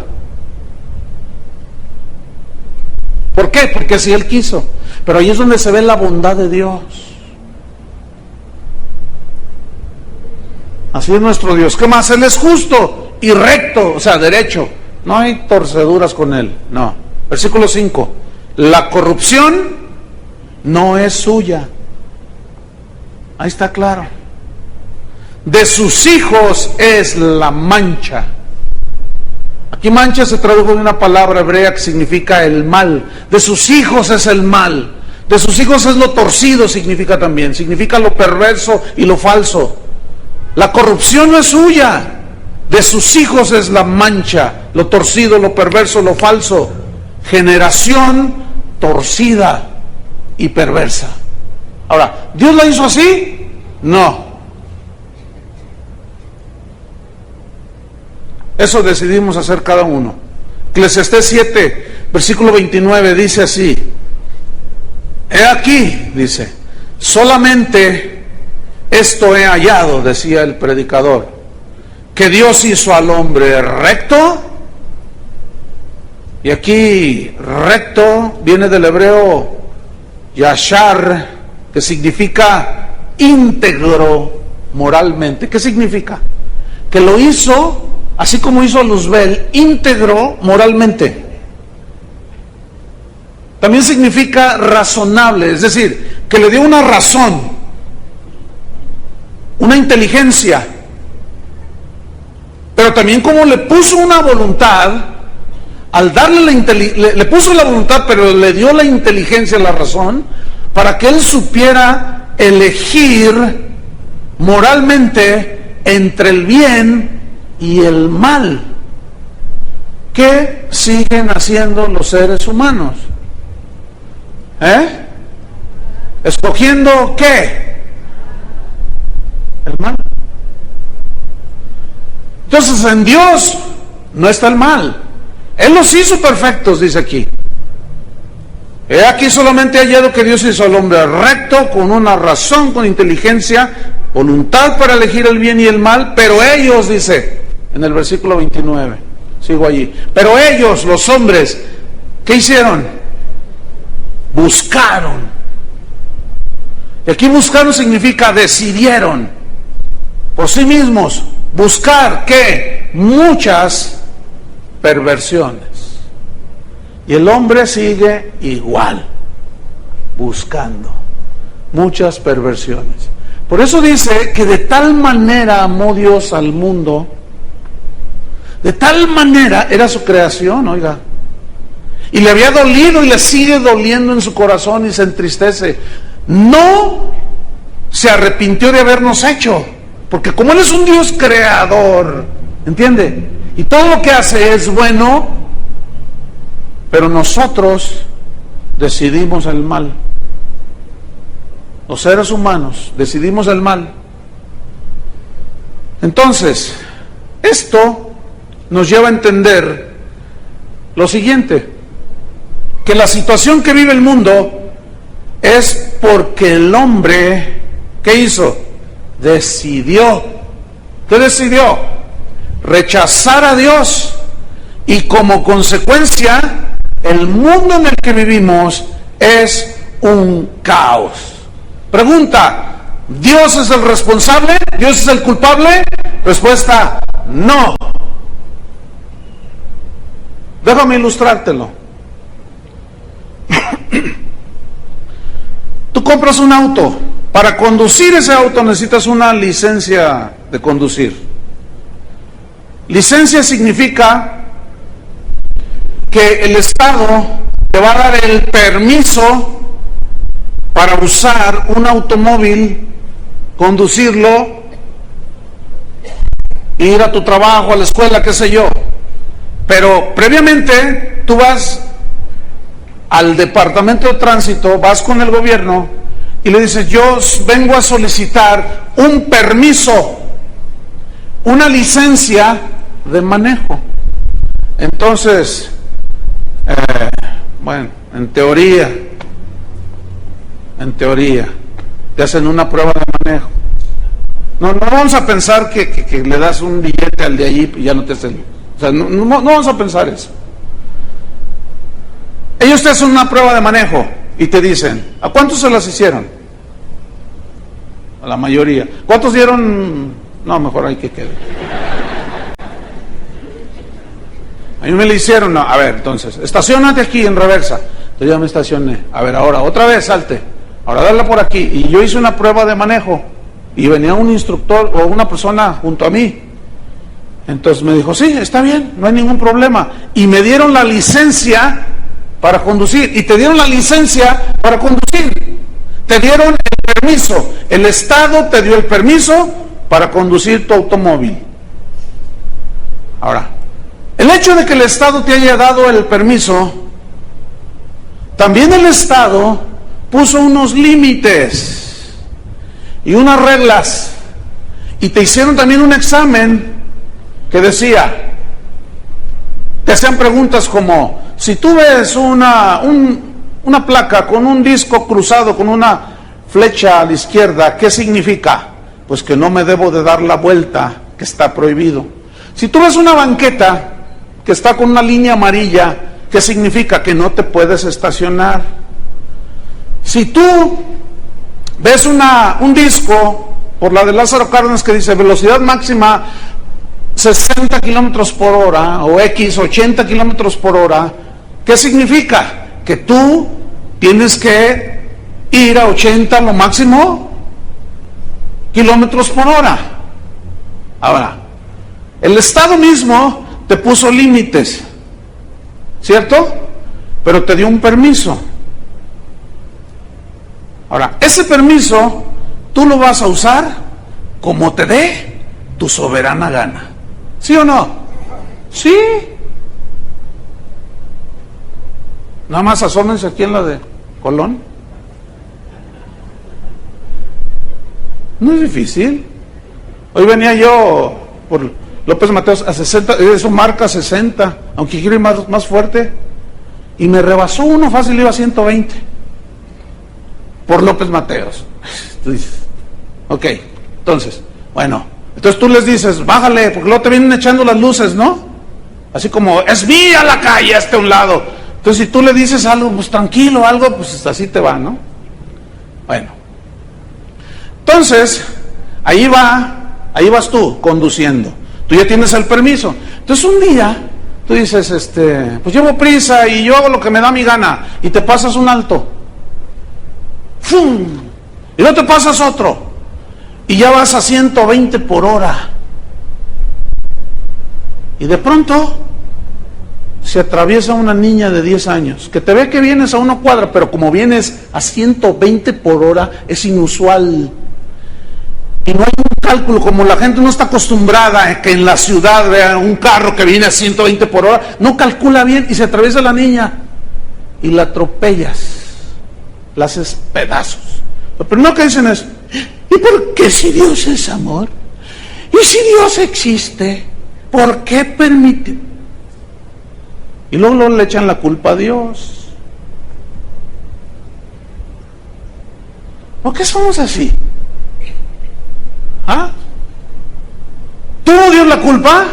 Speaker 1: ¿Por qué? Porque así Él quiso. Pero ahí es donde se ve la bondad de Dios. Así es nuestro Dios. ¿Qué más? Él es justo y recto, o sea, derecho. No hay torceduras con Él, no. Versículo 5. La corrupción no es suya. Ahí está claro. De sus hijos es la mancha. Aquí mancha se tradujo de una palabra hebrea que significa el mal. De sus hijos es el mal. De sus hijos es lo torcido, significa también. Significa lo perverso y lo falso. La corrupción no es suya. De sus hijos es la mancha, lo torcido, lo perverso, lo falso. Generación torcida y perversa. Ahora, ¿Dios la hizo así? No. Eso decidimos hacer cada uno. Eclesiastés 7, versículo 29 dice así: he aquí, dice, solamente esto he hallado, decía el predicador, que Dios hizo al hombre recto. Y aquí recto viene del hebreo yashar, que significa íntegro moralmente. ¿Qué significa? Que lo hizo, así como hizo a Luzbel, íntegro moralmente. También significa razonable, es decir, que le dio una razón, una inteligencia, pero también como le puso una voluntad, al darle le puso la voluntad, pero le dio la inteligencia, la razón, para que él supiera elegir moralmente entre el bien y el mal. ¿Qué siguen haciendo los seres humanos? ¿Escogiendo qué? El mal. Entonces en Dios no está el mal. Él los hizo perfectos, dice aquí. He aquí solamente hallado que Dios hizo al hombre recto, con una razón, con inteligencia, voluntad para elegir el bien y el mal, pero ellos, dice en el versículo 29, sigo allí, pero ellos, los hombres, ¿qué hicieron? Buscaron. Y aquí buscaron significa decidieron por sí mismos buscar, ¿qué? Muchas perversiones. Y el hombre sigue igual, buscando muchas perversiones. Por eso dice que de tal manera amó Dios al mundo, de tal manera era su creación, oiga, y le había dolido y le sigue doliendo en su corazón y se entristece. No se arrepintió de habernos hecho, porque como Él es un Dios creador, ¿entiende? Y todo lo que hace es bueno, pero nosotros decidimos el mal. Los seres humanos decidimos el mal. Entonces, esto nos lleva a entender lo siguiente: que la situación que vive el mundo es porque el hombre, ¿qué hizo? Decidió. ¿Qué decidió? Rechazar a Dios. Y como consecuencia, el mundo en el que vivimos es un caos. Pregunta: ¿Dios es el responsable? ¿Dios es el culpable? Respuesta: no. Déjame ilustrártelo. Tú compras un auto. Para conducir ese auto necesitas una licencia de conducir. Licencia significa que el Estado te va a dar el permiso para usar un automóvil, conducirlo, ir a tu trabajo, a la escuela, qué sé yo. Pero previamente tú vas al departamento de tránsito, vas con el gobierno y le dices: yo vengo a solicitar un permiso, una licencia de manejo. Entonces Bueno, en teoría, te hacen una prueba de manejo. No vamos a pensar que le das un billete al de allí y ya no te hacen. O sea, no vamos a pensar eso. Ellos te hacen una prueba de manejo y te dicen, ¿a cuántos se las hicieron? A la mayoría. ¿Cuántos dieron? No, mejor hay que quede. A mí me le hicieron, no, a ver, entonces, estaciónate aquí en reversa. Entonces ya me estacioné. A ver, ahora, otra vez, salte. Ahora dale por aquí. Y yo hice una prueba de manejo. Y venía un instructor o una persona junto a mí. Entonces me dijo, sí, está bien, no hay ningún problema. Y me dieron la licencia para conducir. Y te dieron la licencia para conducir. Te dieron el permiso. El Estado te dio el permiso para conducir tu automóvil. Ahora, el hecho de que el Estado te haya dado el permiso, también el Estado puso unos límites y unas reglas, y te hicieron también un examen que decía, te hacían preguntas como, si tú ves una placa con un disco cruzado con una flecha a la izquierda, ¿qué significa? Pues que no me debo de dar la vuelta, que está prohibido. Si tú ves una banqueta que está con una línea amarilla, ¿qué significa? Que no te puedes estacionar. Si tú ves un disco por la de Lázaro Cárdenas que dice velocidad máxima 60 kilómetros por hora o X 80 kilómetros por hora, ¿qué significa? Que tú tienes que ir a 80 lo máximo kilómetros por hora. Ahora, el Estado mismo te puso límites, ¿cierto? Pero te dio un permiso. Ahora, ese permiso tú lo vas a usar como te dé tu soberana gana. ¿Sí o no? Sí. Nada más asómense aquí en la de Colón. No es difícil. Hoy venía yo por López Mateos a 60, eso marca 60, aunque quiero ir más fuerte, y me rebasó uno fácil, iba a 120 por López Mateos. Tú dices, ok, entonces, bueno, entonces tú les dices, bájale, porque luego te vienen echando las luces, ¿no? Así como, es mía la calle, a un lado. Entonces si tú le dices algo, pues tranquilo, algo, pues así te va, ¿no? Bueno, entonces, ahí vas tú, conduciendo. Tú ya tienes el permiso. Entonces un día, tú dices, pues llevo prisa y yo hago lo que me da mi gana, y te pasas un alto. ¡Fum! Y luego te pasas otro. Y ya vas a 120 por hora. Y de pronto se atraviesa una niña de 10 años, que te ve que vienes a una cuadra, pero como vienes a 120 por hora, es inusual. Y no hay un cálculo, como la gente no está acostumbrada que en la ciudad vea un carro que viene a 120 por hora, no calcula bien y se atraviesa la niña y la atropellas, la haces pedazos. Lo primero que dicen es, ¿y por qué si Dios es amor? ¿Y si Dios existe? ¿Por qué permite? Y luego le echan la culpa a Dios. ¿Por qué somos así? ¿Ah? ¿Tuvo Dios la culpa?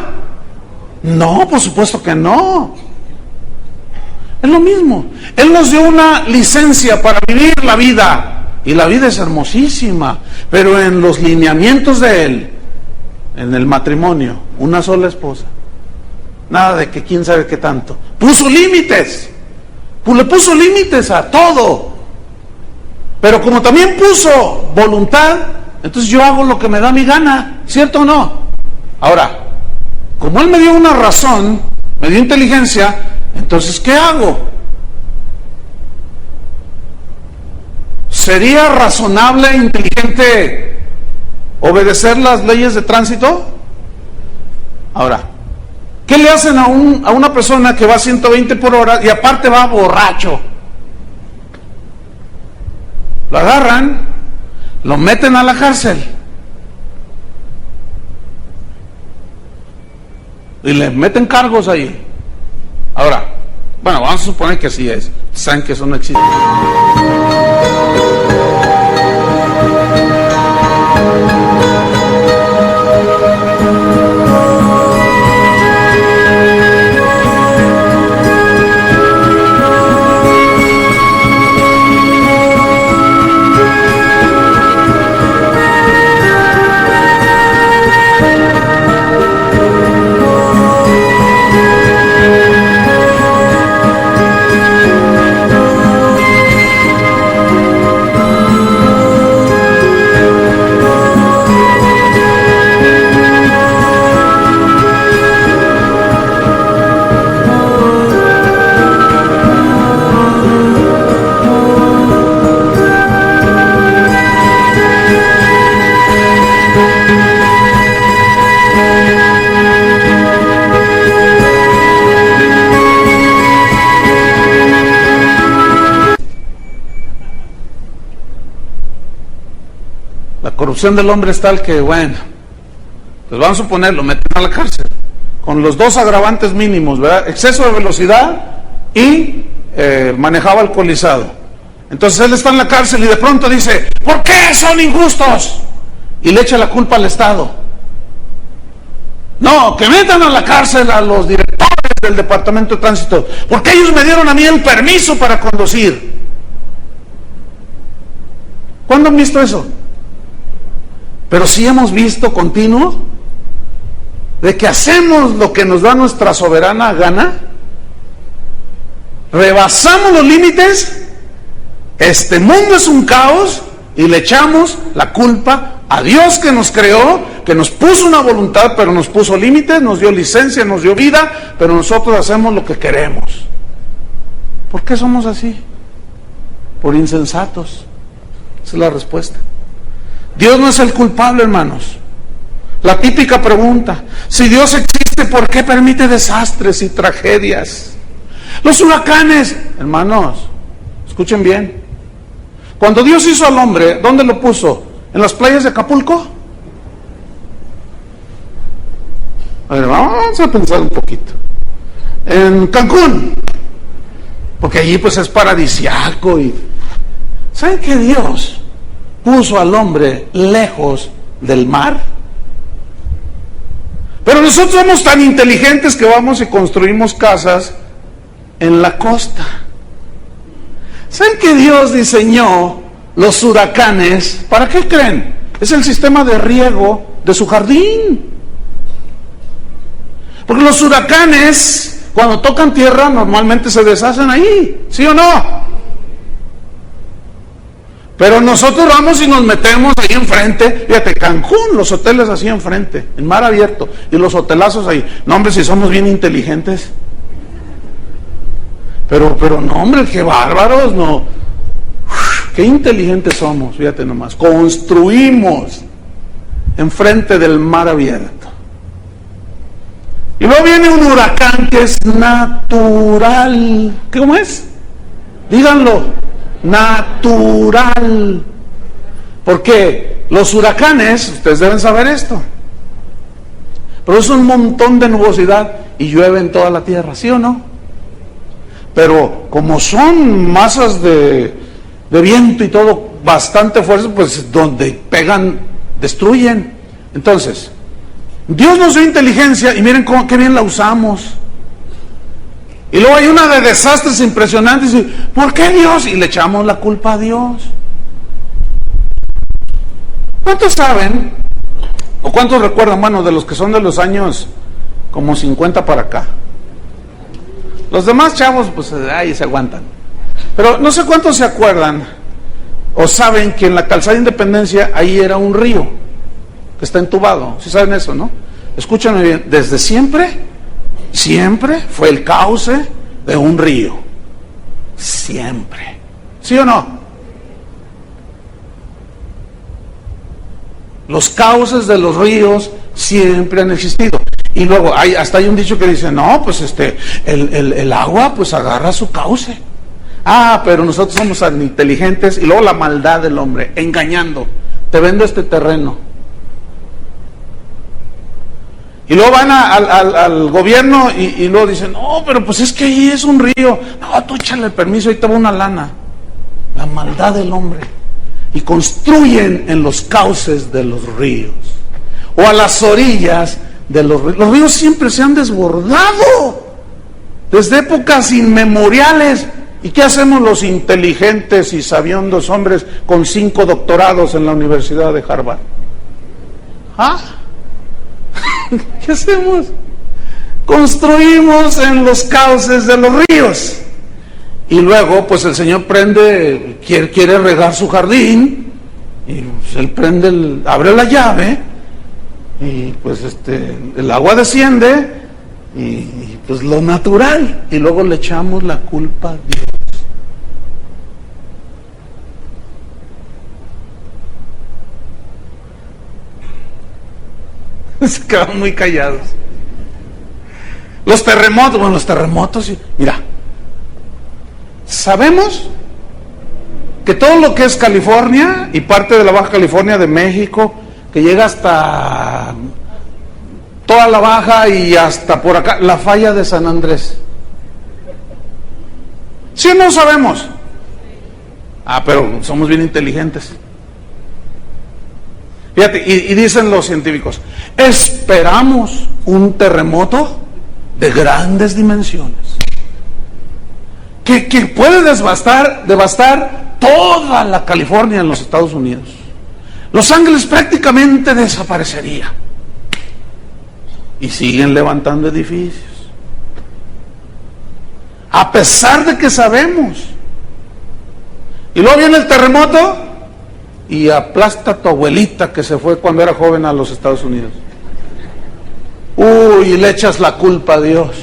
Speaker 1: No, por supuesto que no. Es lo mismo. Él nos dio una licencia para vivir la vida. Y la vida es hermosísima. Pero en los lineamientos de Él, en el matrimonio, una sola esposa. Nada de que quién sabe qué tanto. Puso límites. Pues le puso límites a todo. Pero como también puso voluntad, entonces yo hago lo que me da mi gana, ¿cierto o no? Ahora, como Él me dio una razón, me dio inteligencia, entonces ¿qué hago? ¿Sería razonable e inteligente obedecer las leyes de tránsito? Ahora, ¿qué le hacen a una persona que va a 120 por hora y aparte va borracho? Lo agarran, lo meten a la cárcel y le meten cargos ahí. Ahora, Bueno, vamos a suponer que así es. Saben que eso no existe. La corrupción del hombre es tal que, bueno, pues vamos a suponer, lo meten a la cárcel, con los dos agravantes mínimos, ¿verdad? Exceso de velocidad y manejaba alcoholizado. Entonces él está en la cárcel y de pronto dice, ¿por qué son injustos? Y le echa la culpa al Estado. No, que metan a la cárcel a los directores del Departamento de Tránsito, porque ellos me dieron a mí el permiso para conducir. ¿Cuándo han visto eso? Pero sí hemos visto continuo de que hacemos lo que nos da nuestra soberana gana, rebasamos los límites, este mundo es un caos y le echamos la culpa a Dios que nos creó, que nos puso una voluntad, pero nos puso límites, nos dio licencia, nos dio vida, pero nosotros hacemos lo que queremos. ¿Por qué somos así? Por insensatos. Esa es la respuesta. Dios no es el culpable, hermanos. La típica pregunta, si Dios existe, ¿por qué permite desastres y tragedias? Los huracanes, hermanos, escuchen bien. Cuando Dios hizo al hombre, ¿dónde lo puso? ¿En las playas de Acapulco? A ver, vamos a pensar un poquito. En Cancún, porque allí pues es paradisiaco. Y ¿saben que Dios puso al hombre lejos del mar? Pero nosotros somos tan inteligentes que vamos y construimos casas en la costa. ¿Saben que Dios diseñó los huracanes? ¿Para qué creen? Es el sistema de riego de su jardín. Porque los huracanes, cuando tocan tierra, normalmente se deshacen ahí, ¿sí o no? Pero nosotros vamos y nos metemos ahí enfrente. Fíjate, Cancún, los hoteles así enfrente, en mar abierto, y los hotelazos ahí. No, hombre, si somos bien inteligentes. Pero no, hombre, qué bárbaros, no. Uf, qué inteligentes somos, fíjate nomás. Construimos enfrente del mar abierto. Y luego viene un huracán que es natural. ¿Cómo es? Díganlo. Natural. Porque los huracanes, ustedes deben saber esto, produce un montón de nubosidad y llueve en toda la tierra, ¿sí o no? Pero como son masas de viento y todo bastante fuertes, pues donde pegan, destruyen. Entonces, Dios nos dio inteligencia y miren qué bien la usamos. Y luego hay una de desastres impresionantes y ¿por qué Dios? Y le echamos la culpa a Dios. ¿Cuántos saben o cuántos recuerdan, bueno, de los que son de los años como 50 para acá? Los demás chavos pues ahí se aguantan. Pero no sé cuántos se acuerdan o saben que en la calzada Independencia ahí era un río que está entubado. ¿Sí saben eso, no? Escúchenme bien, desde siempre fue el cauce de un río. Siempre. ¿Sí o no? Los cauces de los ríos siempre han existido. Y luego hasta hay un dicho que dice, no, pues el agua pues agarra su cauce. Ah, pero nosotros somos tan inteligentes. Y luego la maldad del hombre, engañando. Te vendo este terreno. Y luego van al gobierno y luego dicen, no, pero pues es que ahí es un río. No, tú échale el permiso, ahí te va una lana. La maldad del hombre. Y construyen en los cauces de los ríos. O a las orillas de los ríos. Los ríos siempre se han desbordado. Desde épocas inmemoriales. ¿Y qué hacemos los inteligentes y sabiondos hombres con 5 doctorados en la Universidad de Harvard? ¿Ah? ¿Qué hacemos? Construimos en los cauces de los ríos. Y luego, pues el Señor quiere regar su jardín, y pues él abre la llave, y pues el agua desciende, y pues lo natural, y luego le echamos la culpa a Dios. Se quedan muy callados. Los terremotos, mira, sabemos que todo lo que es California y parte de la Baja California de México, que llega hasta toda la Baja y hasta por acá, la falla de San Andrés. ¿Sí o no sabemos? Pero somos bien inteligentes. Fíjate, y dicen los científicos, esperamos un terremoto de grandes dimensiones, que puede devastar toda la California en los Estados Unidos. Los Ángeles prácticamente desaparecería. Y siguen levantando edificios. A pesar de que sabemos. Y luego viene el terremoto y aplasta a tu abuelita que se fue cuando era joven a los Estados Unidos. Y le echas la culpa a Dios.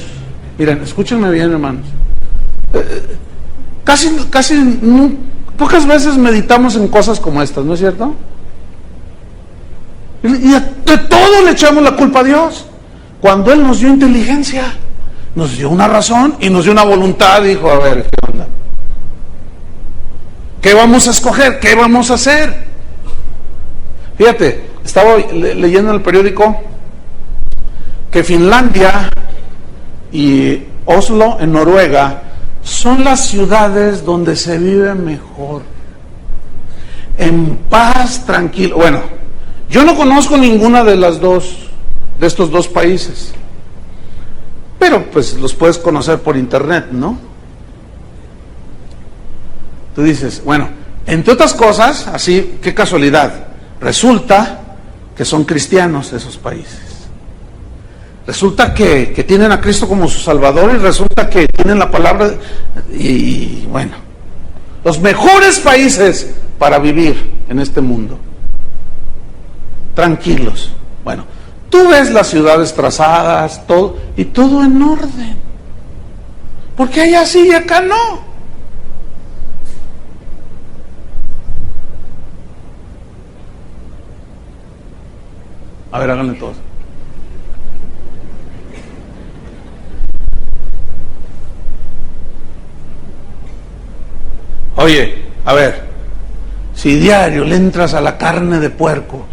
Speaker 1: Miren, escúchenme bien, hermanos. Pocas veces meditamos en cosas como estas, ¿no es cierto? Y de todo le echamos la culpa a Dios, cuando Él nos dio inteligencia, nos dio una razón y nos dio una voluntad. Dijo, a ver, ¿qué onda? ¿Qué vamos a escoger? ¿Qué vamos a hacer? Fíjate, estaba leyendo en el periódico que Finlandia y Oslo en Noruega son las ciudades donde se vive mejor, en paz, tranquilo. Bueno, yo no conozco ninguna de estos dos países, pero pues los puedes conocer por internet, ¿no? Tú dices, bueno, entre otras cosas, así, qué casualidad, resulta que son cristianos esos países. Resulta que tienen a Cristo como su Salvador, y resulta que tienen la palabra, y bueno, los mejores países para vivir en este mundo, tranquilos. Bueno, tú ves las ciudades trazadas, todo, y todo en orden. ¿Por qué allá sí y acá no? A ver, háganle todos. Oye, a ver, si diario le entras a la carne de puerco.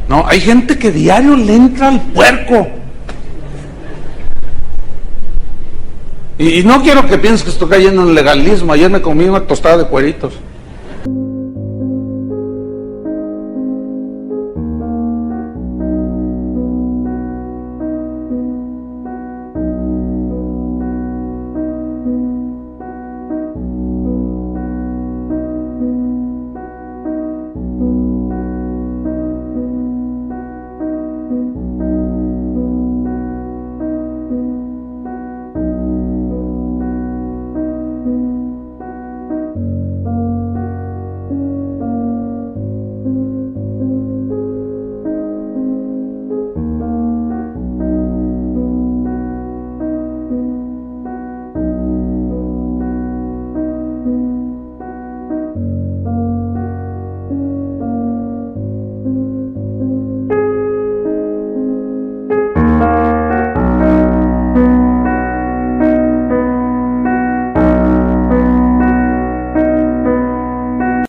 Speaker 1: No, hay gente que diario le entra al puerco. Y no quiero que pienses que estoy cayendo en legalismo. Ayer me comí una tostada de cueritos.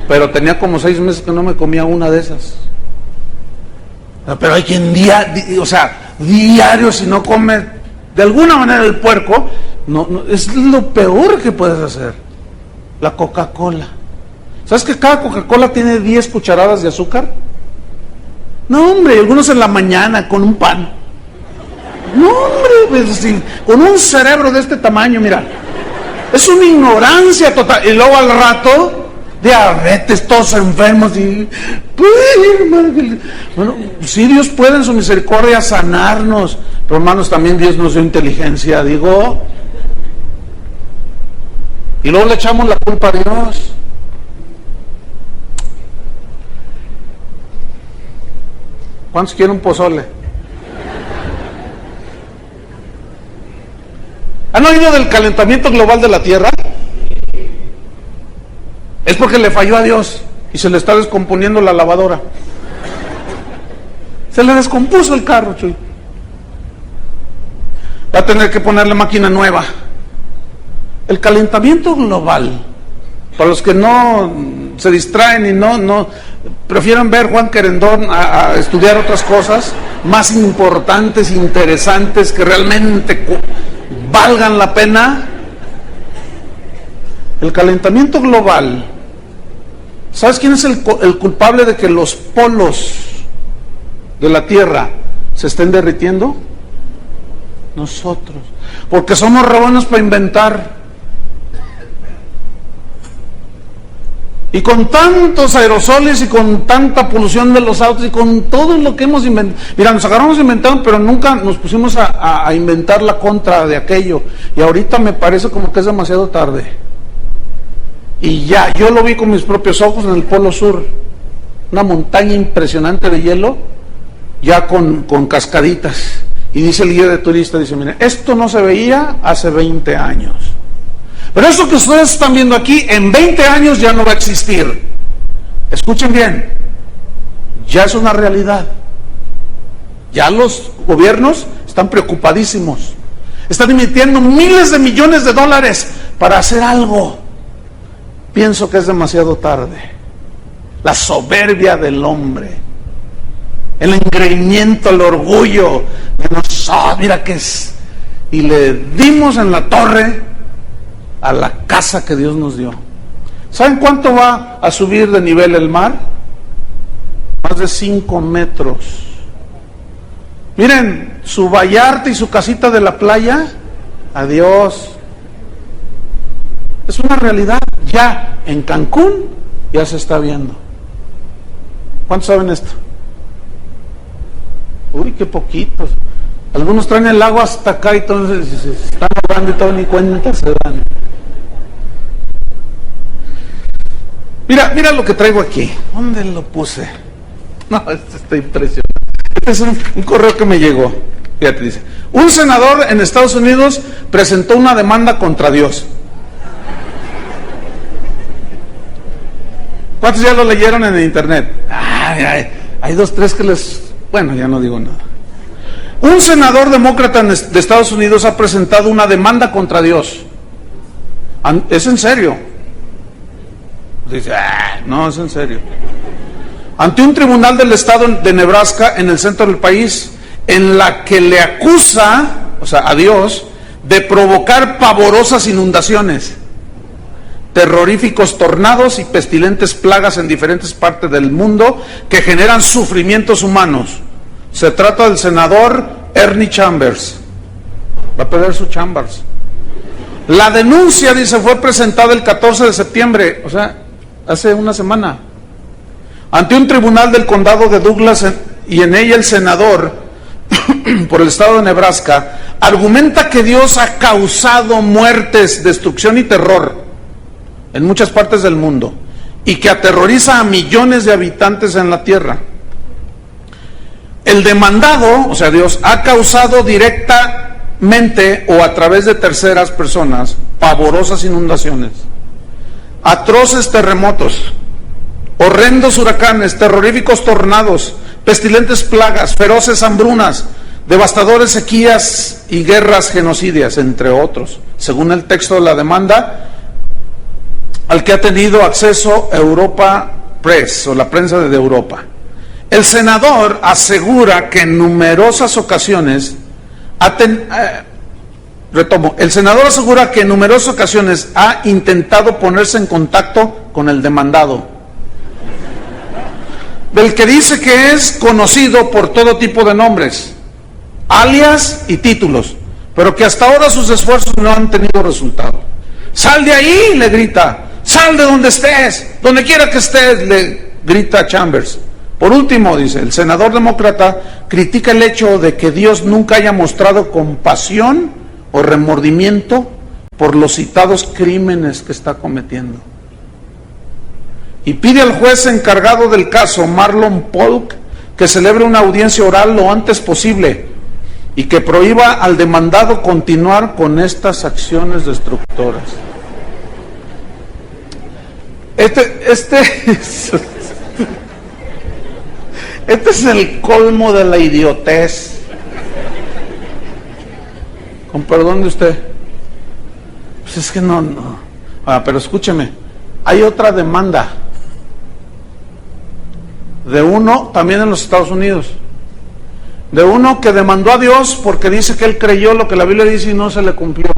Speaker 1: Pero tenía como 6 meses que no me comía una de esas. Pero hay quien diario, si no come de alguna manera el puerco, no, es lo peor que puedes hacer. La Coca-Cola. ¿Sabes que cada Coca-Cola tiene 10 cucharadas de azúcar? No, hombre, algunos en la mañana con un pan. No, hombre, pues, sí, con un cerebro de este tamaño, mira. Es una ignorancia total. Y luego al rato, diabetes, todos enfermos. Y, pues, hermano, bueno, sí, Dios puede en su misericordia sanarnos. Pero hermanos, también Dios nos dio inteligencia, digo. Y luego le echamos la culpa a Dios. ¿Cuántos quieren un pozole? ¿Han oído del calentamiento global de la Tierra? Es porque le falló a Dios y se le está descomponiendo la lavadora. Se le descompuso el carro, Chuy. Va a tener que ponerle máquina nueva. El calentamiento global, para los que no se distraen y no prefieren ver Juan Querendón a estudiar otras cosas más importantes, interesantes, que realmente valgan la pena. El calentamiento global, ¿sabes quién es el culpable de que los polos de la Tierra se estén derritiendo? Nosotros, porque somos re buenos para inventar. Y con tantos aerosoles y con tanta polución de los autos y con todo lo que hemos inventado. Mira, nos agarramos inventando, pero nunca nos pusimos a inventar la contra de aquello. Y ahorita me parece como que es demasiado tarde. Y ya, yo lo vi con mis propios ojos en el Polo Sur. Una montaña impresionante de hielo, ya con cascaditas. Y dice el guía de turista, dice, mire, esto no se veía hace 20 años. Pero esto que ustedes están viendo aquí, en 20 años ya no va a existir. Escuchen bien, ya es una realidad. Ya los gobiernos están preocupadísimos. Están invirtiendo miles de millones de dólares para hacer algo. Pienso que es demasiado tarde. La soberbia del hombre, el engreimiento, el orgullo de nosotros, mira que es. Y le dimos en la torre a la casa que Dios nos dio. ¿Saben cuánto va a subir de nivel el mar? Más de 5 metros. Miren, su Vallarta y su casita de la playa, adiós. Es una realidad. Ya en Cancún ya se está viendo. ¿Cuántos saben esto? Uy, qué poquitos. Algunos traen el agua hasta acá y entonces se están ahogando y todo, ni cuenta se dan. Mira lo que traigo aquí. ¿Dónde lo puse? No, esto está impresionante. Este es un correo que me llegó. Fíjate, dice: un senador en Estados Unidos presentó una demanda contra Dios. ¿Cuántos ya lo leyeron en el internet? Hay 2, 3 que les... Bueno, ya no digo nada. Un senador demócrata de Estados Unidos ha presentado una demanda contra Dios. ¿Es en serio? Dice, no, es en serio. Ante un tribunal del estado de Nebraska, en el centro del país, en la que le acusa, o sea, a Dios, de provocar pavorosas inundaciones, terroríficos tornados y pestilentes plagas en diferentes partes del mundo que generan sufrimientos humanos. Se trata del senador Ernie Chambers. Va a perder su Chambers. La denuncia, dice, fue presentada el 14 de septiembre, o sea, hace una semana, ante un tribunal del condado de Douglas, y en ella el senador por el estado de Nebraska argumenta que Dios ha causado muertes, destrucción y terror en muchas partes del mundo y que aterroriza a millones de habitantes en la tierra. El demandado, o sea Dios, ha causado directamente o a través de terceras personas pavorosas inundaciones, atroces terremotos, horrendos huracanes, terroríficos tornados, pestilentes plagas, feroces hambrunas, devastadores sequías y guerras genocidias, entre otros, según el texto de la demanda al que ha tenido acceso Europa Press, o la prensa de Europa. El senador asegura que en numerosas ocasiones el senador asegura que en numerosas ocasiones ha intentado ponerse en contacto con el demandado, del que dice que es conocido por todo tipo de nombres, alias y títulos, pero que hasta ahora sus esfuerzos no han tenido resultado. ¡Sal de ahí!, le grita. ¡Sal de donde estés! ¡Donde quiera que estés!, le grita Chambers. Por último, dice, el senador demócrata critica el hecho de que Dios nunca haya mostrado compasión o remordimiento por los citados crímenes que está cometiendo. Y pide al juez encargado del caso, Marlon Polk, que celebre una audiencia oral lo antes posible y que prohíba al demandado continuar con estas acciones destructoras. Este es el colmo de la idiotez. Con perdón de usted. Pues es que no. Pero escúcheme, hay otra demanda de uno también en los Estados Unidos, de uno que demandó a Dios porque dice que él creyó lo que la Biblia dice y no se le cumplió,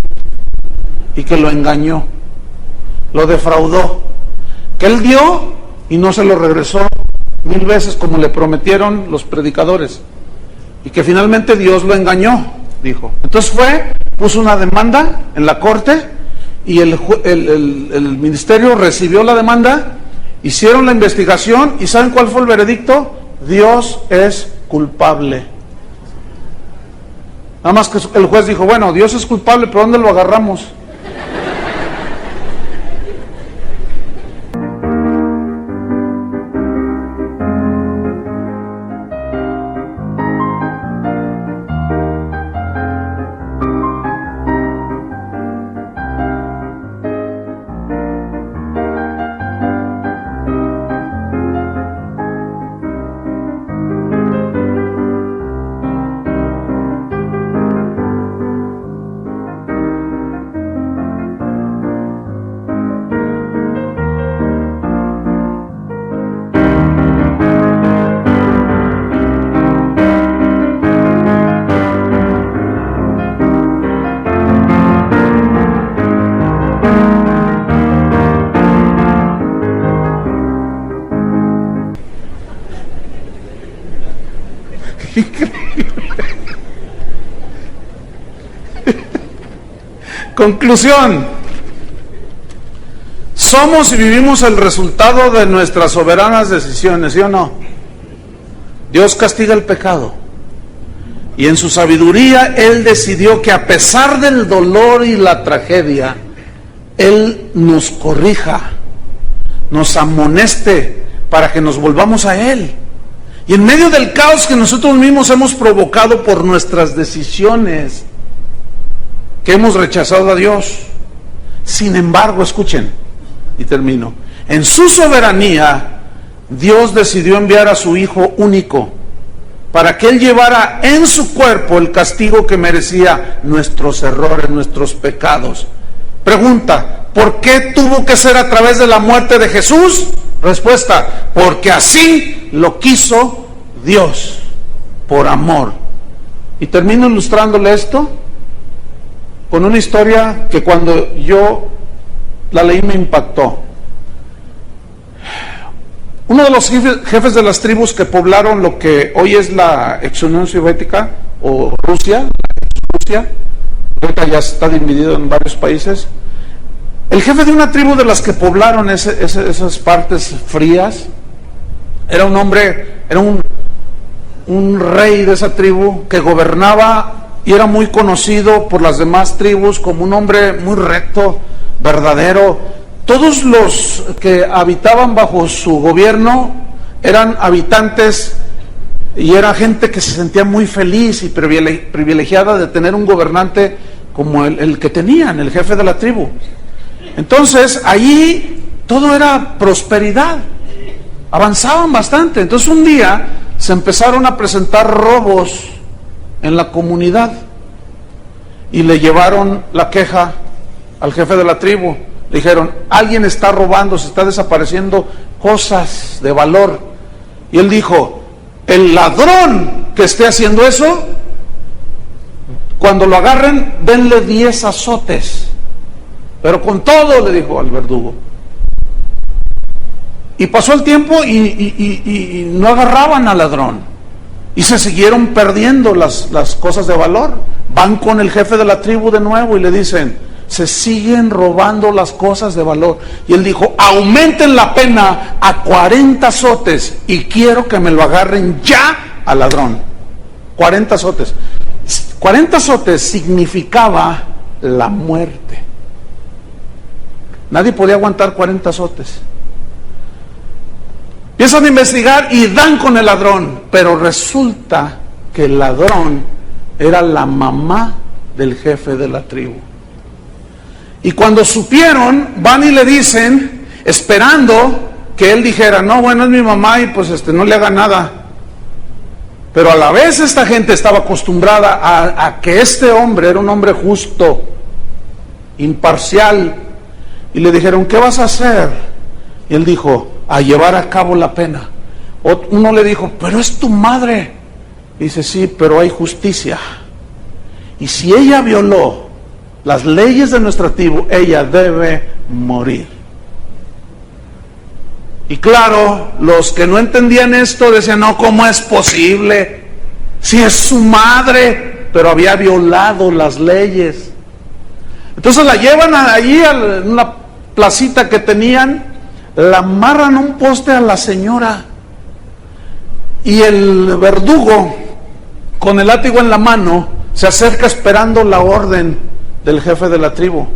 Speaker 1: y que lo engañó, lo defraudó, que él dio y no se lo regresó 1000 veces como le prometieron los predicadores, y que finalmente Dios lo engañó, dijo. Entonces puso una demanda en la corte, y el ministerio recibió la demanda, hicieron la investigación, y ¿saben cuál fue el veredicto? Dios es culpable. Nada más que el juez dijo, bueno, Dios es culpable, pero ¿dónde lo agarramos? Conclusión: somos y vivimos el resultado de nuestras soberanas decisiones, ¿sí o no? Dios castiga el pecado, y en su sabiduría Él decidió que a pesar del dolor y la tragedia, Él nos corrija, nos amoneste para que nos volvamos a Él. Y en medio del caos que nosotros mismos hemos provocado por nuestras decisiones, que hemos rechazado a Dios, sin embargo, escuchen, y termino, en su soberanía, Dios decidió enviar a su Hijo único, para que Él llevara en su cuerpo el castigo que merecía nuestros errores, nuestros pecados. Pregunta: ¿por qué tuvo que ser a través de la muerte de Jesús? Respuesta: porque así lo quiso Dios, por amor. Y termino ilustrándole esto con una historia que cuando yo la leí me impactó. Uno de los jefes de las tribus que poblaron lo que hoy es la ex Unión Soviética o Rusia, ahorita ya está dividido en varios países. El jefe de una tribu de las que poblaron esas partes frías era un hombre, era un rey de esa tribu que gobernaba y era muy conocido por las demás tribus como un hombre muy recto, verdadero. Todos los que habitaban bajo su gobierno eran habitantes y era gente que se sentía muy feliz y privilegiada de tener un gobernante como el que tenían, el jefe de la tribu. Entonces, allí todo era prosperidad, avanzaban bastante. Entonces, un día se empezaron a presentar robos en la comunidad y le llevaron la queja al jefe de la tribu. Le dijeron: alguien está robando, se está desapareciendo cosas de valor. Y él dijo: el ladrón que esté haciendo eso, cuando lo agarren, denle 10 azotes. Pero con todo, le dijo al verdugo. Y pasó el tiempo y no agarraban al ladrón. Y se siguieron perdiendo las cosas de valor. Van con el jefe de la tribu de nuevo y le dicen, se siguen robando las cosas de valor. Y él dijo, aumenten la pena a 40 azotes y quiero que me lo agarren ya al ladrón. 40 azotes. 40 azotes significaba la muerte. Nadie podía aguantar 40 azotes. Empiezan a investigar y dan con el ladrón, pero resulta que el ladrón era la mamá del jefe de la tribu. Y cuando supieron, van y le dicen, esperando que él dijera, no, bueno, es mi mamá y pues no le haga nada. Pero a la vez esta gente estaba acostumbrada a que este hombre era un hombre justo, imparcial. Y le dijeron, ¿qué vas a hacer? Y él dijo, a llevar a cabo la pena. Uno le dijo, pero es tu madre. Y dice, sí, pero hay justicia. Y si ella violó las leyes de nuestra tribu, ella debe morir. Y claro, los que no entendían esto decían, no, ¿cómo es posible? Si es su madre, pero había violado las leyes. Entonces la llevan allí a una placita que tenían, la amarran a un poste a la señora. Y el verdugo, con el látigo en la mano, se acerca esperando la orden del jefe de la tribu.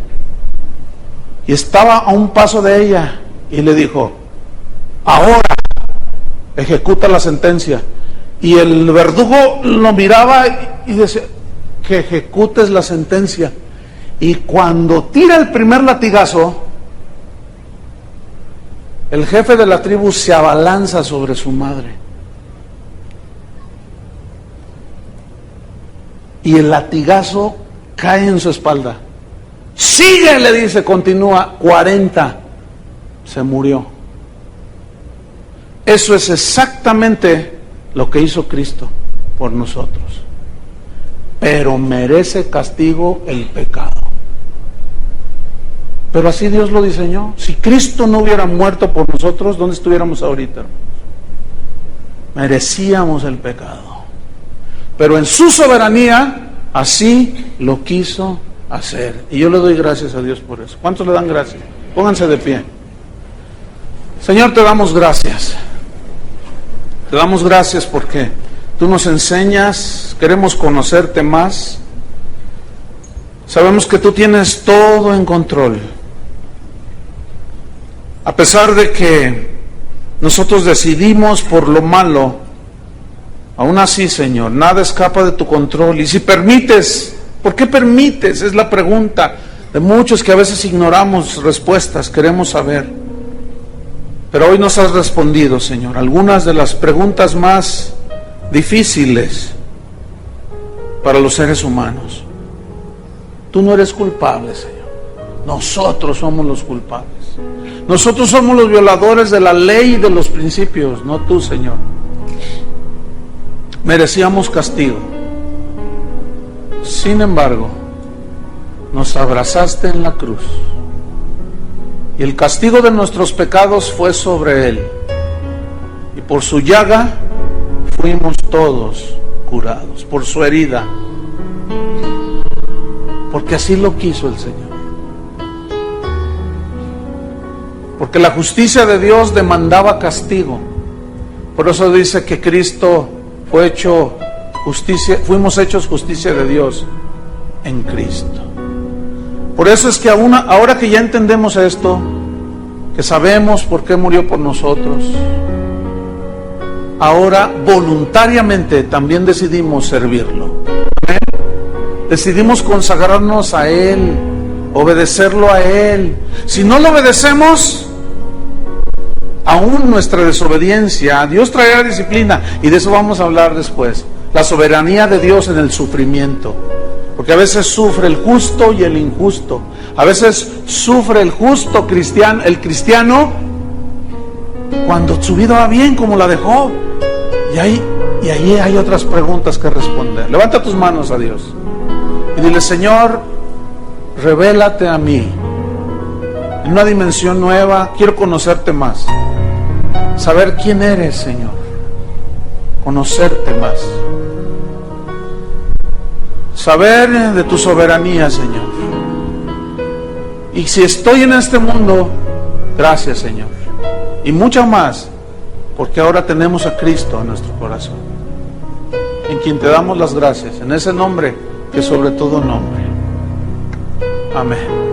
Speaker 1: Y estaba a un paso de ella y le dijo, ahora ejecuta la sentencia. Y el verdugo lo miraba y decía, que ejecutes la sentencia. Y cuando tira el primer latigazo, el jefe de la tribu se abalanza sobre su madre. Y el latigazo cae en su espalda. Sigue, le dice, continúa, 40. Se murió. Eso es exactamente lo que hizo Cristo por nosotros. Pero merece castigo el pecado. Pero así Dios lo diseñó. Si Cristo no hubiera muerto por nosotros, ¿dónde estuviéramos ahorita, hermanos? Merecíamos el pecado. Pero en su soberanía, así lo quiso hacer. Y yo le doy gracias a Dios por eso. ¿Cuántos le dan gracias? Pónganse de pie. Señor, te damos gracias. Te damos gracias porque tú nos enseñas, queremos conocerte más. Sabemos que tú tienes todo en control. A pesar de que nosotros decidimos por lo malo, aún así, Señor, nada escapa de tu control. Y si permites, ¿por qué permites? Es la pregunta de muchos que a veces ignoramos respuestas, queremos saber. Pero hoy nos has respondido, Señor, algunas de las preguntas más difíciles para los seres humanos. Tú no eres culpable, Señor. Nosotros somos los culpables. Nosotros somos los violadores de la ley y de los principios, no tú, Señor. Merecíamos castigo. Sin embargo, nos abrazaste en la cruz. Y el castigo de nuestros pecados fue sobre Él. Y por su llaga fuimos todos curados. Por su herida. Porque así lo quiso el Señor. Porque la justicia de Dios demandaba castigo. Por eso dice que Cristo fue hecho justicia, fuimos hechos justicia de Dios en Cristo. Por eso es que ahora que ya entendemos esto, que sabemos por qué murió por nosotros, ahora voluntariamente también decidimos servirlo. ¿Amén? Decidimos consagrarnos a Él, obedecerlo a Él. Si no lo obedecemos, aún nuestra desobediencia, Dios traerá disciplina, y de eso vamos a hablar después. La soberanía de Dios en el sufrimiento, porque a veces sufre el justo y el injusto. A veces sufre el justo cristiano, el cristiano, cuando su vida va bien, como la de Job. Y hay Y ahí hay otras preguntas que responder. Levanta tus manos a Dios y dile: Señor, revélate a mí en una dimensión nueva. Quiero conocerte más, saber quién eres, Señor, conocerte más, saber de tu soberanía, Señor. Y si estoy en este mundo, gracias, Señor, y mucho más, porque ahora tenemos a Cristo en nuestro corazón, en quien te damos las gracias, en ese nombre que sobre todo nombre. Amén.